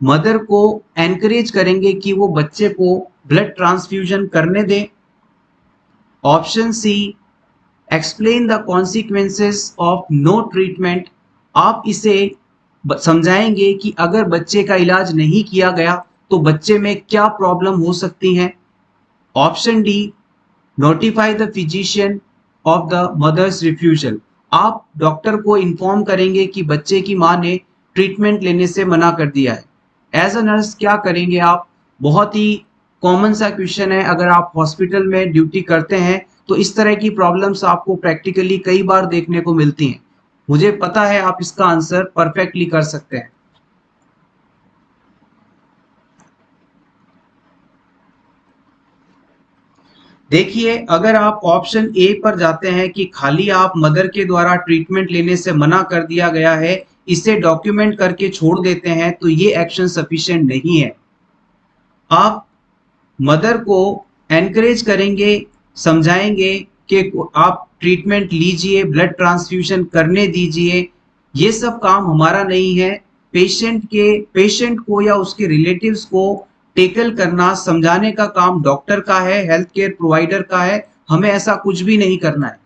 मदर को एनकरेज करेंगे कि वो बच्चे को ब्लड ट्रांसफ्यूजन करने दें। Option C, explain the consequences of no treatment. आप इसे समझाएंगे कि अगर बच्चे का इलाज नहीं किया गया तो बच्चे में क्या प्रॉब्लम हो सकती हैं। Option D, notify the physician of the mother's refusal. आप डॉक्टर को इन्फॉर्म करेंगे कि बच्चे की मां ने ट्रीटमेंट लेने से मना कर दिया है। एज अ नर्स क्या करेंगे आप? बहुत ही कॉमन सा क्वेश्चन है, अगर आप हॉस्पिटल में ड्यूटी करते हैं तो इस तरह की प्रॉब्लम्स आपको प्रैक्टिकली कई बार देखने को मिलती हैं। मुझे पता है आप इसका आंसर परफेक्टली कर सकते हैं। देखिए, अगर आप ऑप्शन ए पर जाते हैं कि खाली आप मदर के द्वारा ट्रीटमेंट लेने से मना कर दिया गया है, इसे डॉक्यूमेंट करके छोड़ देते हैं, तो ये एक्शन सफिशिएंट नहीं है। आप मदर को एनकरेज करेंगे, समझाएंगे कि आप ट्रीटमेंट लीजिए, ब्लड ट्रांसफ्यूजन करने दीजिए। ये सब काम हमारा नहीं है। पेशेंट को या उसके रिलेटिव्स को टेकल करना, समझाने का काम डॉक्टर का है, हेल्थ केयर प्रोवाइडर का है। हमें ऐसा कुछ भी नहीं करना है।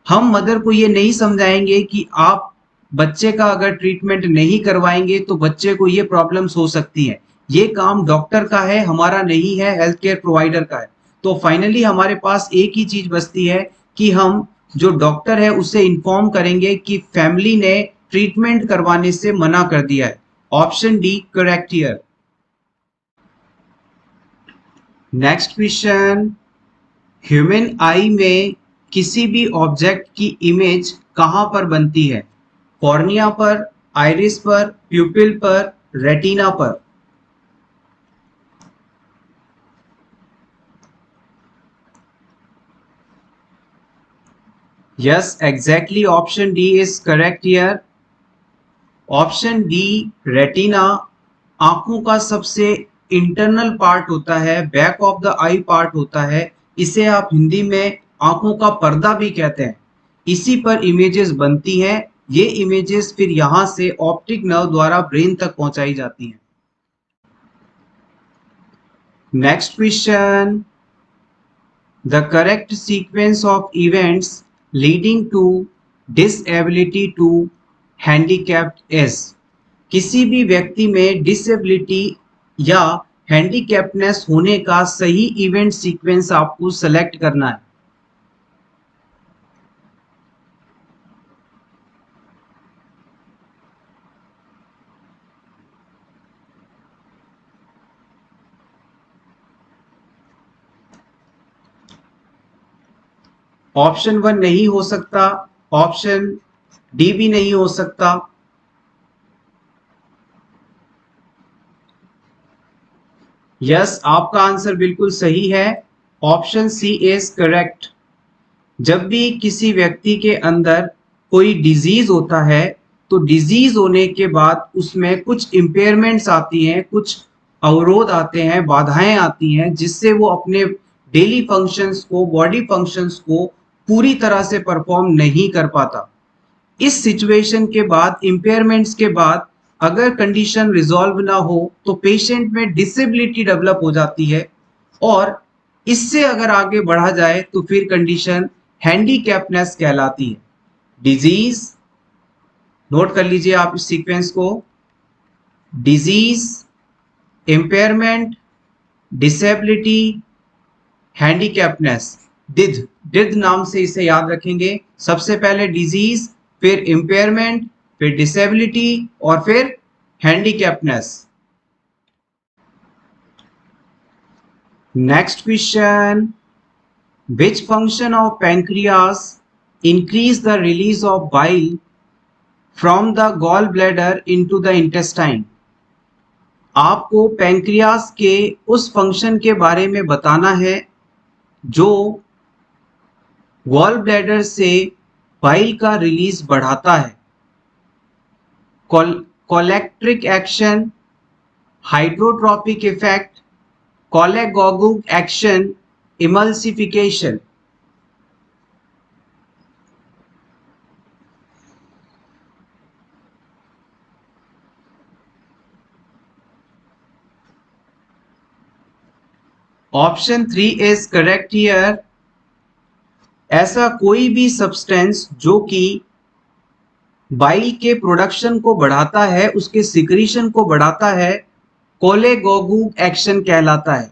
हम मदर को ये नहीं समझाएंगे कि आप बच्चे का अगर ट्रीटमेंट नहीं करवाएंगे तो बच्चे को ये प्रॉब्लम्स हो सकती हैं। ये काम डॉक्टर का है, हमारा नहीं है, हेल्थ केयर प्रोवाइडर का है। तो फाइनली हमारे पास एक ही चीज बचती है कि हम जो डॉक्टर है उसे इन्फॉर्म करेंगे कि फैमिली ने ट्रीटमेंट करवाने से मना कर दिया है। Option D correct here. Next question, human आई में किसी भी ऑब्जेक्ट की इमेज कहां पर बनती है? कॉर्निया पर, आइरिस पर, प्यूपिल पर, रेटिना पर। Yes, exactly option D is correct here. Option D, retina आंखों का सबसे इंटरनल पार्ट होता है, back of the I part होता है। इसे आप हिंदी में आंखों का पर्दा भी कहते हैं। इसी पर इमेजेस बनती हैं। ये इमेजेस फिर यहां से ऑप्टिक नर्व द्वारा ब्रेन तक पहुंचाई जाती हैं। Next question, the correct sequence of events leading to disability to handicapped is. किसी भी व्यक्ति में डिसेबिलिटी या हैंडीकैप्डनेस होने का सही इवेंट सीक्वेंस आपको सेलेक्ट करना है। ऑप्शन 1 नहीं हो सकता, ऑप्शन डी भी नहीं हो सकता। यस, आपका आंसर बिल्कुल सही है, ऑप्शन सी इज करेक्ट। जब भी किसी व्यक्ति के अंदर कोई डिजीज होता है तो डिजीज होने के बाद उसमें कुछ इम्पेयरमेंट्स आती हैं, कुछ अवरोध आते हैं, बाधाएं आती हैं, जिससे वो अपने डेली फंक्शंस को, बॉडी फंक्शंस को पूरी तरह से परफॉर्म नहीं कर पाता। इस सिचुएशन के बाद, इम्पेयरमेंट्स के बाद अगर कंडीशन रिजॉल्व ना हो तो पेशेंट में डिसेबिलिटी डेवलप हो जाती है, और इससे अगर आगे बढ़ा जाए तो फिर कंडीशन हैंडीकैप्डनेस कहलाती है। डिजीज, नोट कर लीजिए आप इस सीक्वेंस को, डिजीज, इम्पेयरमेंट, डिसेबिलिटी, हैंडीकैप्डनेस। डिद नाम से इसे याद रखेंगे। सबसे पहले डिजीज, फिर इम्पेयरमेंट, फिर डिसेबिलिटी और फिर handicappedness. Next question, which function of pancreas increase the release of bile from the gallbladder into the intestine? आपको पैंक्रियास के उस फंक्शन के बारे में बताना है जो गॉल ब्लैडर से बाइल का रिलीज बढ़ाता है। Choleretic action, hydrotropic effect, cholagogue action, emulsification. Option 3 is correct here. ऐसा कोई भी सब्सटेंस जो कि बाइल के प्रोडक्शन को बढ़ाता है, उसके सिक्रीशन को बढ़ाता है, कोलेगोगुक एक्शन कहलाता है।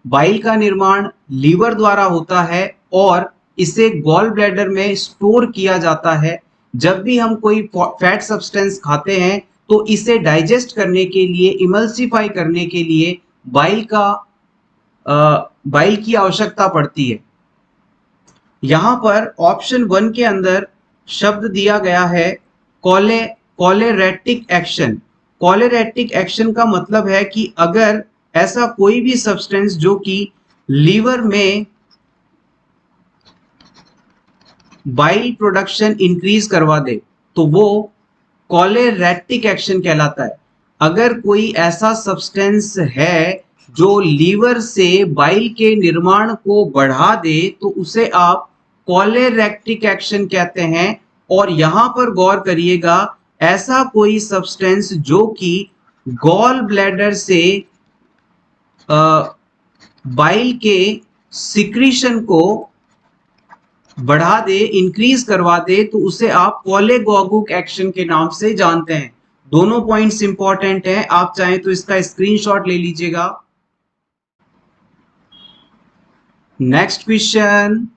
बाइल का निर्माण लीवर द्वारा होता है और इसे गॉल ब्लैडर में स्टोर किया जाता है। जब भी हम कोई फैट सब्सटेंस खाते हैं तो इसे डाइजेस्ट करने के लिए, इमल्सिफाई करने के लिए बाइल की आवश्यकता पड़ती है। यहां पर ऑप्शन 1 के अंदर शब्द दिया गया है कोलेरेटिक एक्शन। कोलेरेटिक एक्शन का मतलब है कि अगर ऐसा कोई भी सब्सटेंस जो कि लीवर में बाइल प्रोडक्शन इंक्रीज करवा दे तो वो कोलेरेटिक एक्शन कहलाता है। अगर कोई ऐसा सब्सटेंस है जो लीवर से बाइल के निर्माण को बढ़ा दे तो उसे आप कोलेरेक्टिक एक्शन कहते हैं। और यहां पर गौर करिएगा, ऐसा कोई सब्सटेंस जो कि गॉल ब्लैडर से बाइल के सिक्रीशन को बढ़ा दे, इंक्रीज करवा दे, तो उसे आप कोलेगोगुक एक्शन के नाम से जानते हैं। दोनों पॉइंट्स इंपॉर्टेंट हैं, आप चाहें तो इसका स्क्रीनशॉट ले लीजिएगा। Next question,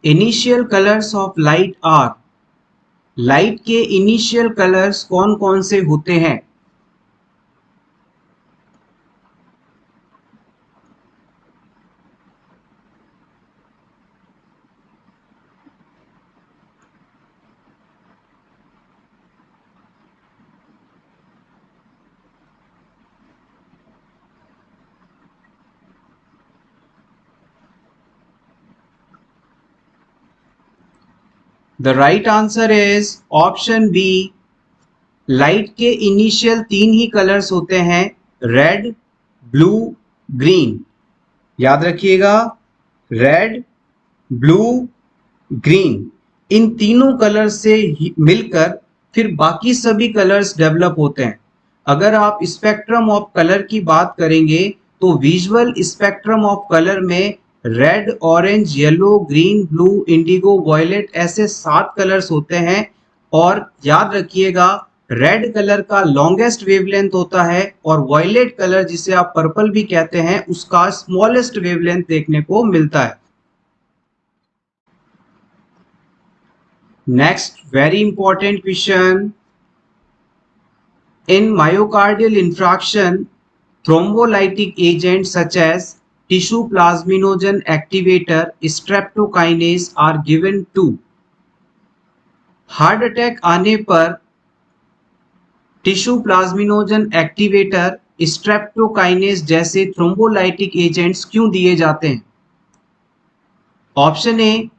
initial colours of light are. Light के इनिशियल कलर्स कौन कौन से होते हैं? The right answer is option B. Light के इनिशियल 3 ही कलर्स होते हैं, रेड, ब्लू, ग्रीन। याद रखिएगा, रेड, ब्लू, ग्रीन, इन तीनों कलर से मिलकर फिर बाकी सभी कलर्स डेवलप होते हैं। अगर आप स्पेक्ट्रम ऑफ कलर की बात करेंगे तो विजुअल स्पेक्ट्रम ऑफ कलर में red, orange, yellow, green, blue, indigo, violet ऐसे 7 कलर्स होते हैं। और याद रखिएगा, रेड कलर का लॉन्गेस्ट वेवलेंथ होता है और वॉयलेट कलर जिसे आप पर्पल भी कहते हैं उसका स्मॉलेस्ट वेवलेंथ देखने को मिलता है। Next very important question, in myocardial infarction, thrombolytic agents such as tissue plasminogen activator, streptokinase are given to। Heart attack आने पर टिश्यू प्लाज्मिनोजन एक्टिवेटर, स्ट्रेप्टोकाइनेज जैसे थ्रोम्बोलाइटिक एजेंट्स क्यों दिए जाते हैं? Option A,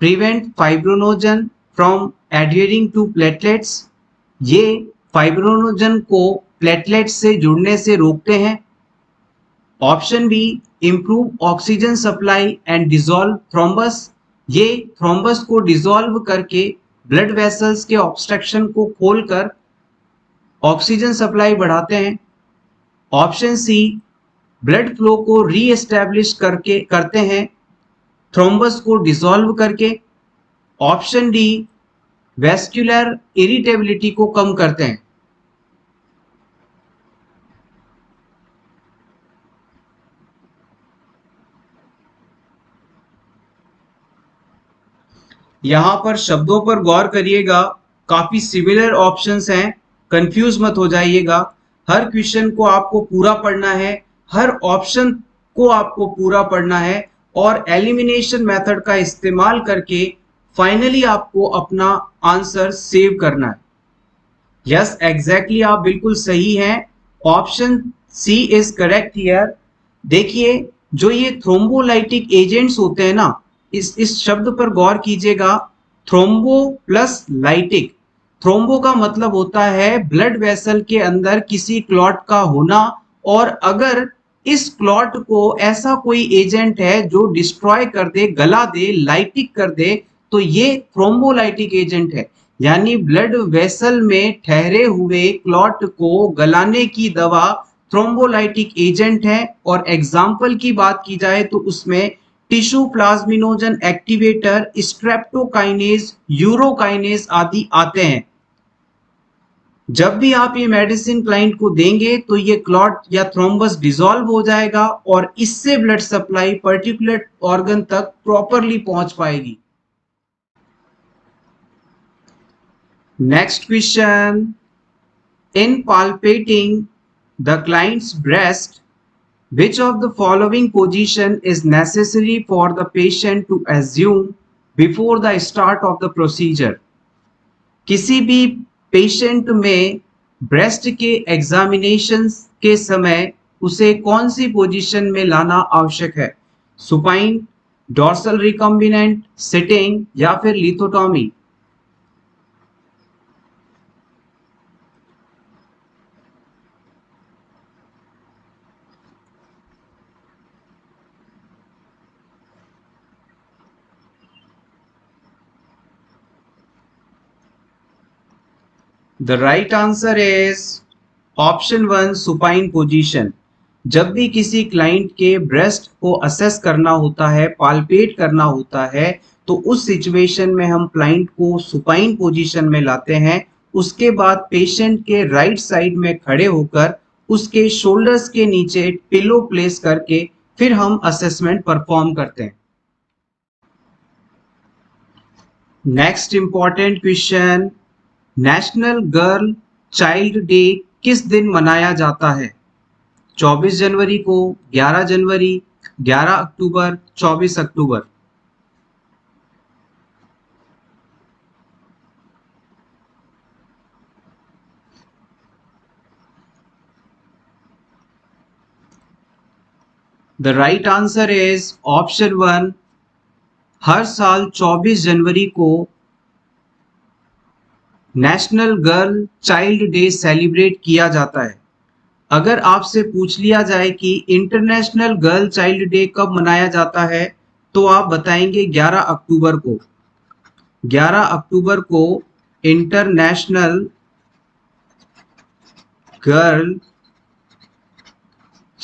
prevent fibrinogen from adhering to platelets, ये fibrinogen को platelet से जुड़ने से रोकते हैं। Option B, improve oxygen supply and dissolve thrombus, ये थ्रोम्बस को डिसॉल्व करके ब्लड वेसल्स के ऑब्स्ट्रक्शन को खोलकर ऑक्सीजन सप्लाई बढ़ाते हैं। ऑप्शन सी, ब्लड फ्लो को रीएस्टैब्लिश करते हैं थ्रोम्बस को डिसॉल्व करके। ऑप्शन डी, वेस्कुलर इरिटेबिलिटी को कम करते हैं। यहां पर शब्दों पर गौर करिएगा, काफी सिमिलर ऑप्शंस हैं, कंफ्यूज मत हो जाइएगा। हर क्वेश्चन को आपको पूरा पढ़ना है, हर ऑप्शन को आपको पूरा पढ़ना है और एलिमिनेशन मेथड का इस्तेमाल करके फाइनली आपको अपना आंसर सेव करना है। यस, एग्जैक्टली, आप बिल्कुल सही हैं। Option C is correct here. देखिए, जो ये थ्रोम्बोलाइटिक एजेंट्स होते हैं ना, इस शब्द पर गौर कीजिएगा, थ्रोम्बो प्लस लाइटिक। थ्रोम्बो का मतलब होता है ब्लड वेसल के अंदर किसी क्लॉट का होना, और अगर इस क्लॉट को ऐसा कोई एजेंट है जो डिस्ट्रॉय कर दे, गला दे, लाइटिक कर दे, तो ये थ्रोम्बोलाइटिक एजेंट है। यानी ब्लड वेसल में ठहरे हुए क्लॉट को गलाने की दवा थ्रोम्बोलाइटिक एजेंट है। और एग्जाम्पल की बात की जाए तो उसमें tissue plasminogen activator, streptokinase, urokinase आदि आते हैं। जब भी आप ये मेडिसिन क्लाइंट को देंगे तो ये क्लॉट या थ्रोम्बस डिसॉल्व हो जाएगा और इससे ब्लड सप्लाई पर्टिकुलर ऑर्गन तक प्रॉपरली पहुंच पाएगी। Next question, in palpating the client's breast, which of the following position is necessary for the patient to assume before the start of the procedure? किसी भी patient में breast के examination के समय उसे कौन सी पोजीशन में लाना आवश्यक है? सुपाइन, डॉर्सल रिकम्बिनेंट, सिटिंग या फिर लिथोटॉमी? The right answer is option 1, supine position. जब भी किसी क्लाइंट के ब्रेस्ट को असेस करना होता है, पाल्पेट करना होता है, तो उस सिचुएशन में हम क्लाइंट को सुपाइन पोजीशन में लाते हैं। उसके बाद पेशेंट के राइट साइड में खड़े होकर उसके शोल्डर्स के नीचे पिलो प्लेस करके फिर हम असेसमेंट परफॉर्म करते हैं। Next important question, national girl child day किस दिन मनाया जाता है? 24 जनवरी को, 11 जनवरी, 11 अक्टूबर, 24 अक्टूबर? The right answer is option 1, हर साल 24 जनवरी को national girl child day celebrate किया जाता है। अगर आपसे पूछ लिया जाए कि इंटरनेशनल गर्ल चाइल्ड डे कब मनाया जाता है, तो आप बताएंगे 11 अक्टूबर को। 11 अक्टूबर को international girl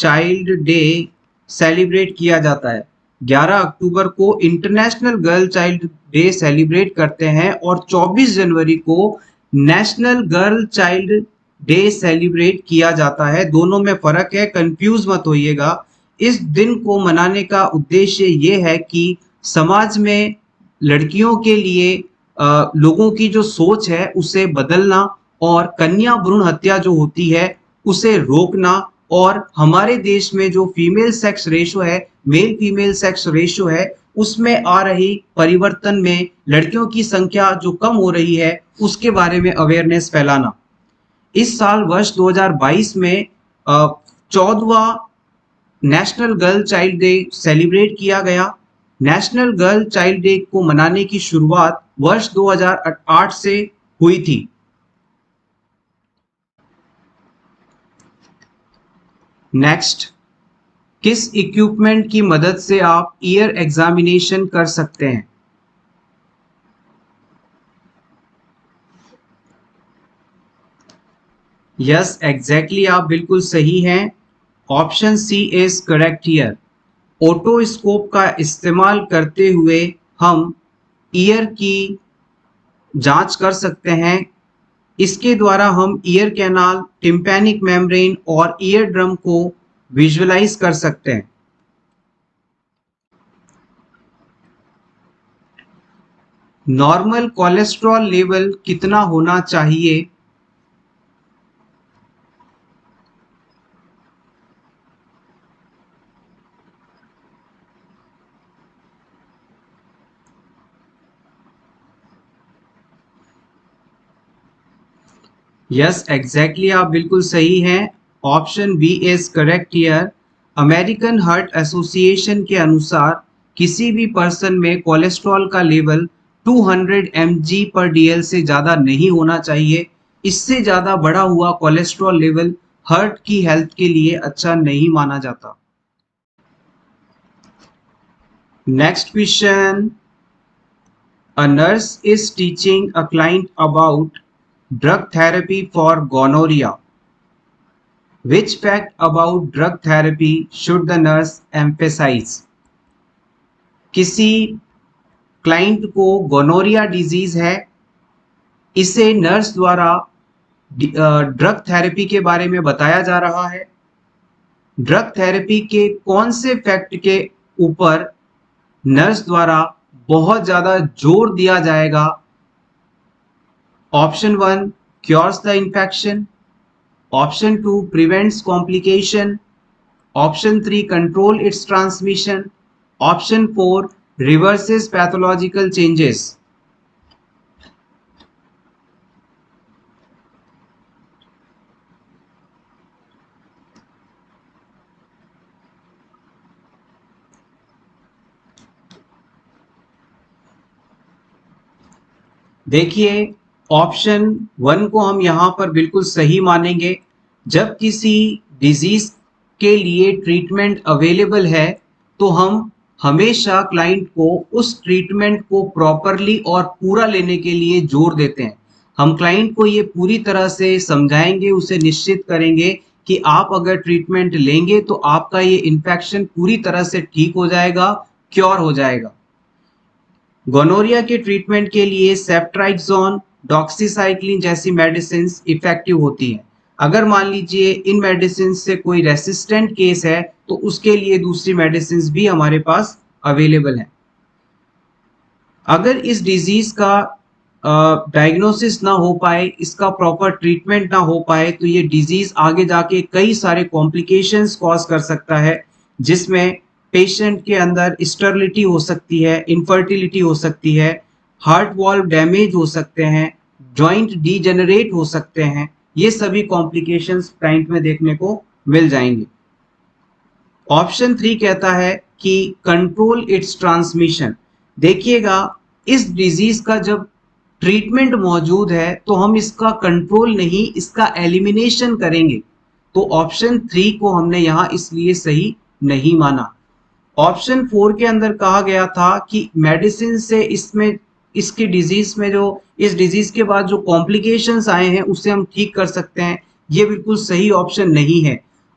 child day celebrate किया जाता है। 11 अक्टूबर को international girl child day celebrate करते हैं और 24 जनवरी को national girl child day celebrate किया जाता है। दोनों में फर्क है, कंफ्यूज मत होइएगा। इस दिन को मनाने का उद्देश्य ये है कि समाज में लड़कियों के लिए लोगों की जो सोच है उसे बदलना और कन्या भ्रूण हत्या जो होती है उसे रोकना, और हमारे देश में जो फीमेल सेक्स रेशो है, मेल फीमेल सेक्स रेशो है, उसमें आ रही परिवर्तन में लड़कियों की संख्या जो कम हो रही है उसके बारे में अवेयरनेस फैलाना। इस साल वर्ष 2022 में 14वां national girl child day celebrate किया गया। नेशनल गर्ल चाइल्ड डे को मनाने की शुरुआत वर्ष 2008 से हुई थी। नेक्स्ट, किस इक्विपमेंट की मदद से आप ईयर एग्जामिनेशन कर सकते हैं? यस, एग्जैक्टली, आप बिल्कुल सही हैं। Option C is correct here. Otoscope का इस्तेमाल करते हुए हम ईयर की जांच कर सकते हैं। इसके द्वारा हम ईयर कैनाल, टिम्पैनिक मेम्ब्रेन और ईयर ड्रम को विजुअलाइज कर सकते हैं। नॉर्मल कोलेस्ट्रॉल लेवल कितना होना चाहिए? यस, एग्जैक्टली, आप बिल्कुल सही हैं। Option B is correct here. American Heart Association के अनुसार किसी भी पर्सन में कोलेस्ट्रॉल का लेवल 200 mg पर DL से ज़्यादा नहीं होना चाहिए। इससे ज़्यादा बढ़ा हुआ कोलेस्ट्रॉल लेवल हार्ट की हेल्थ के लिए अच्छा नहीं माना जाता। Next question, a nurse is teaching a client about drug therapy for gonorrhea. Which fact about drug therapy should the nurse emphasize? किसी क्लाइंट को गोनोरिया डिजीज है, इसे नर्स द्वारा ड्रग थेरेपी के बारे में बताया जा रहा है। ड्रग थेरेपी के कौन से फैक्ट के ऊपर नर्स द्वारा बहुत ज्यादा जोर दिया जाएगा? Option 1 cures the infection, option 2 prevents complication, option 3 control its transmission, option 4 reverses pathological changes. देखिए, ऑप्शन 1 को हम यहाँ पर बिल्कुल सही मानेंगे। जब किसी डिजीज के लिए ट्रीटमेंट अवेलेबल है तो हम हमेशा क्लाइंट को उस ट्रीटमेंट को प्रॉपरली और पूरा लेने के लिए जोर देते हैं। हम क्लाइंट को ये पूरी तरह से समझाएंगे, उसे निश्चित करेंगे कि आप अगर ट्रीटमेंट लेंगे तो आपका ये इन्फेक्शन पूरी तरह से ठीक हो जाएगा, क्योर हो जाएगा। गोनोरिया के ट्रीटमेंट के लिए सेफ्ट्राइक्सोन, डॉक्सीसाइक्लिन जैसी मेडिसिन इफेक्टिव होती हैं। अगर मान लीजिए इन मेडिसिन से कोई रेसिस्टेंट केस है तो उसके लिए दूसरी मेडिसिन भी हमारे पास अवेलेबल है। अगर इस डिजीज का डायग्नोसिस ना हो पाए, इसका प्रॉपर ट्रीटमेंट ना हो पाए, तो ये डिजीज आगे जाके कई सारे कॉम्प्लिकेशंस कॉज कर सकता है, जिसमें पेशेंट के अंदर स्टेरिलिटी हो सकती है, इनफर्टिलिटी हो सकती है, हार्ट वॉल्व डैमेज हो सकते हैं, जॉइंट डीजेनरेट हो सकते हैं। ये सभी कॉम्प्लिकेशंस क्लाइंट में देखने को मिल जाएंगे। ऑप्शन 3 कहता है कि कंट्रोल इट्स ट्रांसमिशन। देखिएगा, इस डिजीज का जब ट्रीटमेंट मौजूद है तो हम इसका कंट्रोल नहीं, इसका एलिमिनेशन करेंगे। तो ऑप्शन 3 को हमने यहाँ इसलिए सही नहीं माना। ऑप्शन 4 के अंदर कहा गया था कि मेडिसिन से इसमें इसकी डिजीज में जो इस डिजीज के बाद जो कॉम्प्लिकेशंस आए हैं उसे हम ठीक कर सकते हैं। ये बिल्कुल सही ऑप्शन नहीं है।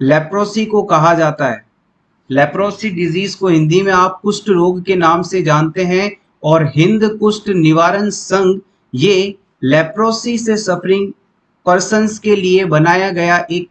लेप्रोसी को कहा जाता है? लेप्रोसी डिजीज को हिंदी में आप कुष्ठ रोग के नाम से जानते हैं और हिंद कुष्ठ निवारण संघ ये लेप्रोसी से सफरिंग पर्सन्स के लिए बनाया गया एक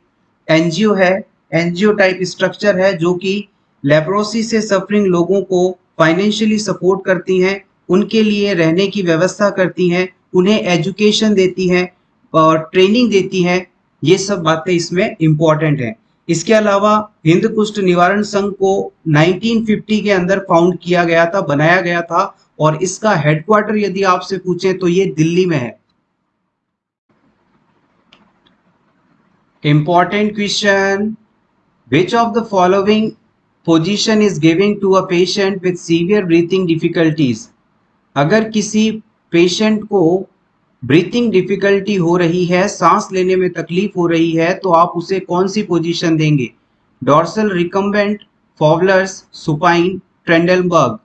एनजीओ है, एनजीओ टाइप स्ट्रक्चर है जो कि लेप्रोसी से सफरिंग लोगों को फाइनेंशियली सपोर्ट करती हैं, उनके लिए रहने की व्यवस्था करती हैं, उन्हें एजुकेशन देती हैं और ट्रेनिंग देती हैं। ये सब बातें इसमें इम्पोर्टेंट हैं। इसके अलावा हिंद कुष्ठ निवारण संघ को 1950 के अंदर फाउंड किया गया था, बनाया गया था और इसका हेडक्वार्टर यदि आपसे पूछें तो ये दिल्ली में है। Important question. Which of the following position is given to a patient with severe breathing difficulties? अगर किसी पेशेंट को ब्रीथिंग डिफिकल्टी हो रही है, सांस लेने में तकलीफ हो रही है, तो आप उसे कौन सी पोजीशन देंगे? Dorsal recumbent, Fowler's, supine, Trendelenburg.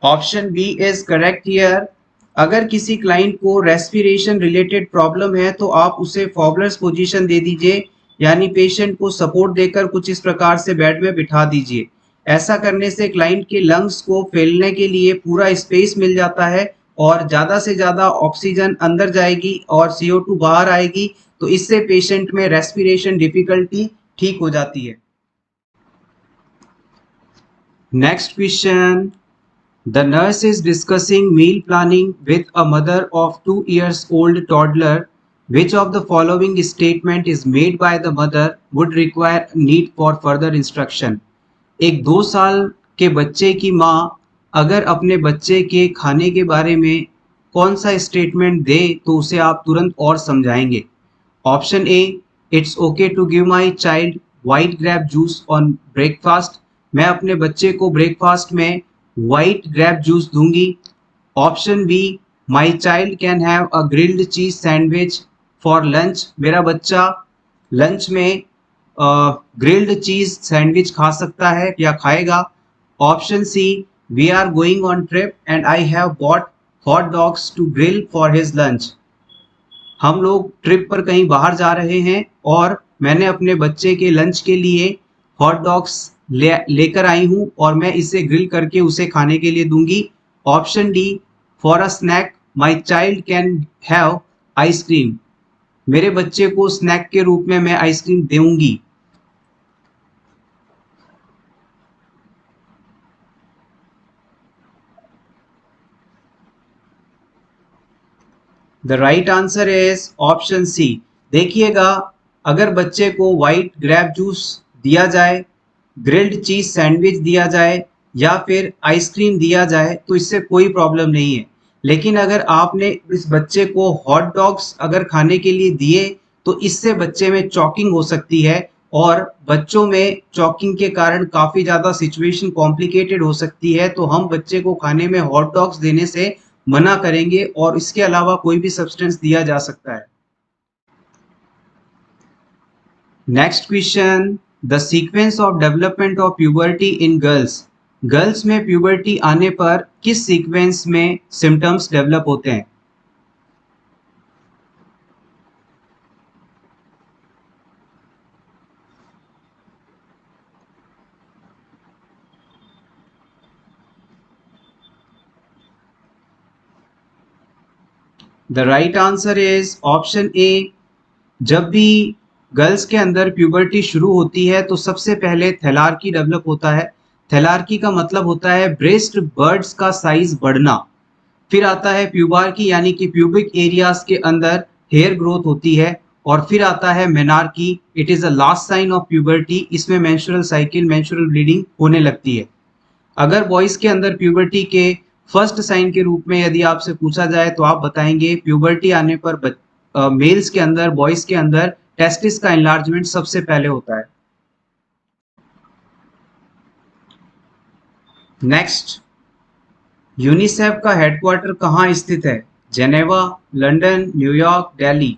Option B is correct here. अगर किसी क्लाइंट को रेस्पिरेशन रिलेटेड प्रॉब्लम है तो आप उसे फॉबलर्स पोजीशन दे दीजिए, यानी पेशेंट को सपोर्ट देकर कुछ इस प्रकार से बेड में बिठा दीजिए। ऐसा करने से क्लाइंट के लंग्स को फैलने के लिए पूरा स्पेस मिल जाता है और ज़्यादा से ज़्यादा ऑक्सीजन अंदर जाएगी और CO2 बाहर आएगी, तो इससे पेशेंट में रेस्पिरेशन डिफिकल्टी ठीक हो जाती है। नेक्स्ट क्वेश्चन। The nurse is discussing meal planning with a mother of 2 years old toddler. Which of the following statement is made by the mother would require need for further instruction? एक 2 साल के बच्चे की माँ अगर अपने बच्चे के खाने के बारे में कौन सा स्टेटमेंट दे तो उसे आप तुरंत और समझाएंगे? Option A, it's okay to give my child white grape juice on breakfast. मैं अपने बच्चे को ब्रेकफास्ट में वाइट ग्रेप जूस दूंगी। Option B, my child can have a grilled cheese sandwich for lunch. मेरा बच्चा लंच में ग्रिल्ड चीज सैंडविच खा सकता है या खाएगा। Option C, we are going on trip and I have bought hot dogs to grill for his lunch. हम लोग ट्रिप पर कहीं बाहर जा रहे हैं और मैंने अपने बच्चे के लंच के लिए हॉट डॉग्स लेकर आई हूं और मैं इसे ग्रिल करके उसे खाने के लिए दूंगी। Option D, for a snack my child can have ice cream. मेरे बच्चे को स्नैक के रूप में मैं आइसक्रीम दूंगी। The right answer is option C. देखिएगा, अगर बच्चे को वाइट ग्रेप जूस दिया जाए, ग्रिल्ड चीज सैंडविच दिया जाए या फिर आइसक्रीम दिया जाए तो इससे कोई प्रॉब्लम नहीं है। लेकिन अगर आपने इस बच्चे को हॉट डॉग्स अगर खाने के लिए दिए तो इससे बच्चे में चॉकिंग हो सकती है और बच्चों में चॉकिंग के कारण काफी ज्यादा सिचुएशन कॉम्प्लिकेटेड हो सकती है, तो हम बच्चे को खाने में हॉट डॉग्स देने से मना करेंगे और इसके अलावा कोई भी सब्सटेंस दिया जा सकता है। Next question. The sequence of development of puberty in girls. Girls में प्यूबर्टी आने पर किस सीक्वेंस में सिम्टम्स डेवलप होते हैं? The right answer is option A. जब भी गर्ल्स के अंदर प्यूबर्टी शुरू होती है तो सबसे पहले थैलार्की डेवलप होता है। थैलार्की का मतलब होता है ब्रेस्ट बर्ड्स का साइज बढ़ना। फिर आता है प्यूबार्की, यानी कि प्यूबिक एरियाज के अंदर हेयर ग्रोथ होती है। और फिर आता है menarche, it is a last sign of puberty. इसमें मेंस्ट्रुअल साइकिल, मेंस्ट्रुअल ब्लीडिंग होने लगती है। अगर बॉयज के अंदर प्यूबर्टी के फर्स्ट साइन के रूप में यदि आपसे पूछा जाए तो आप बताएंगे प्यूबर्टी आने पर मेल्स के अंदर, बॉयज के अंदर टेस्टिस का एनलार्जमेंट सबसे पहले होता है। नेक्स्ट। यूनिसेफ का हेडक्वार्टर कहाँ स्थित है? Geneva, London, New York, Delhi.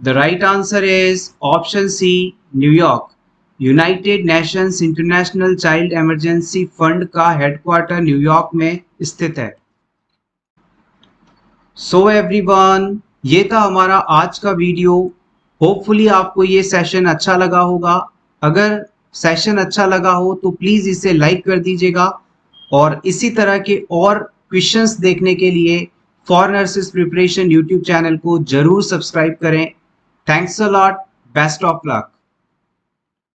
The right answer is option C, New York. United Nations international child emergency fund का हेडक्वार्टर न्यूयॉर्क में स्थित है। सो एवरीवन, ये था हमारा आज का वीडियो। होपफुली आपको ये सेशन अच्छा लगा होगा। अगर सेशन अच्छा लगा हो तो प्लीज़ इसे लाइक कर दीजिएगा और इसी तरह के और क्वेश्चंस देखने के लिए for nurses preparation YouTube channel को जरूर सब्सक्राइब करें। Thanks a lot, best of luck.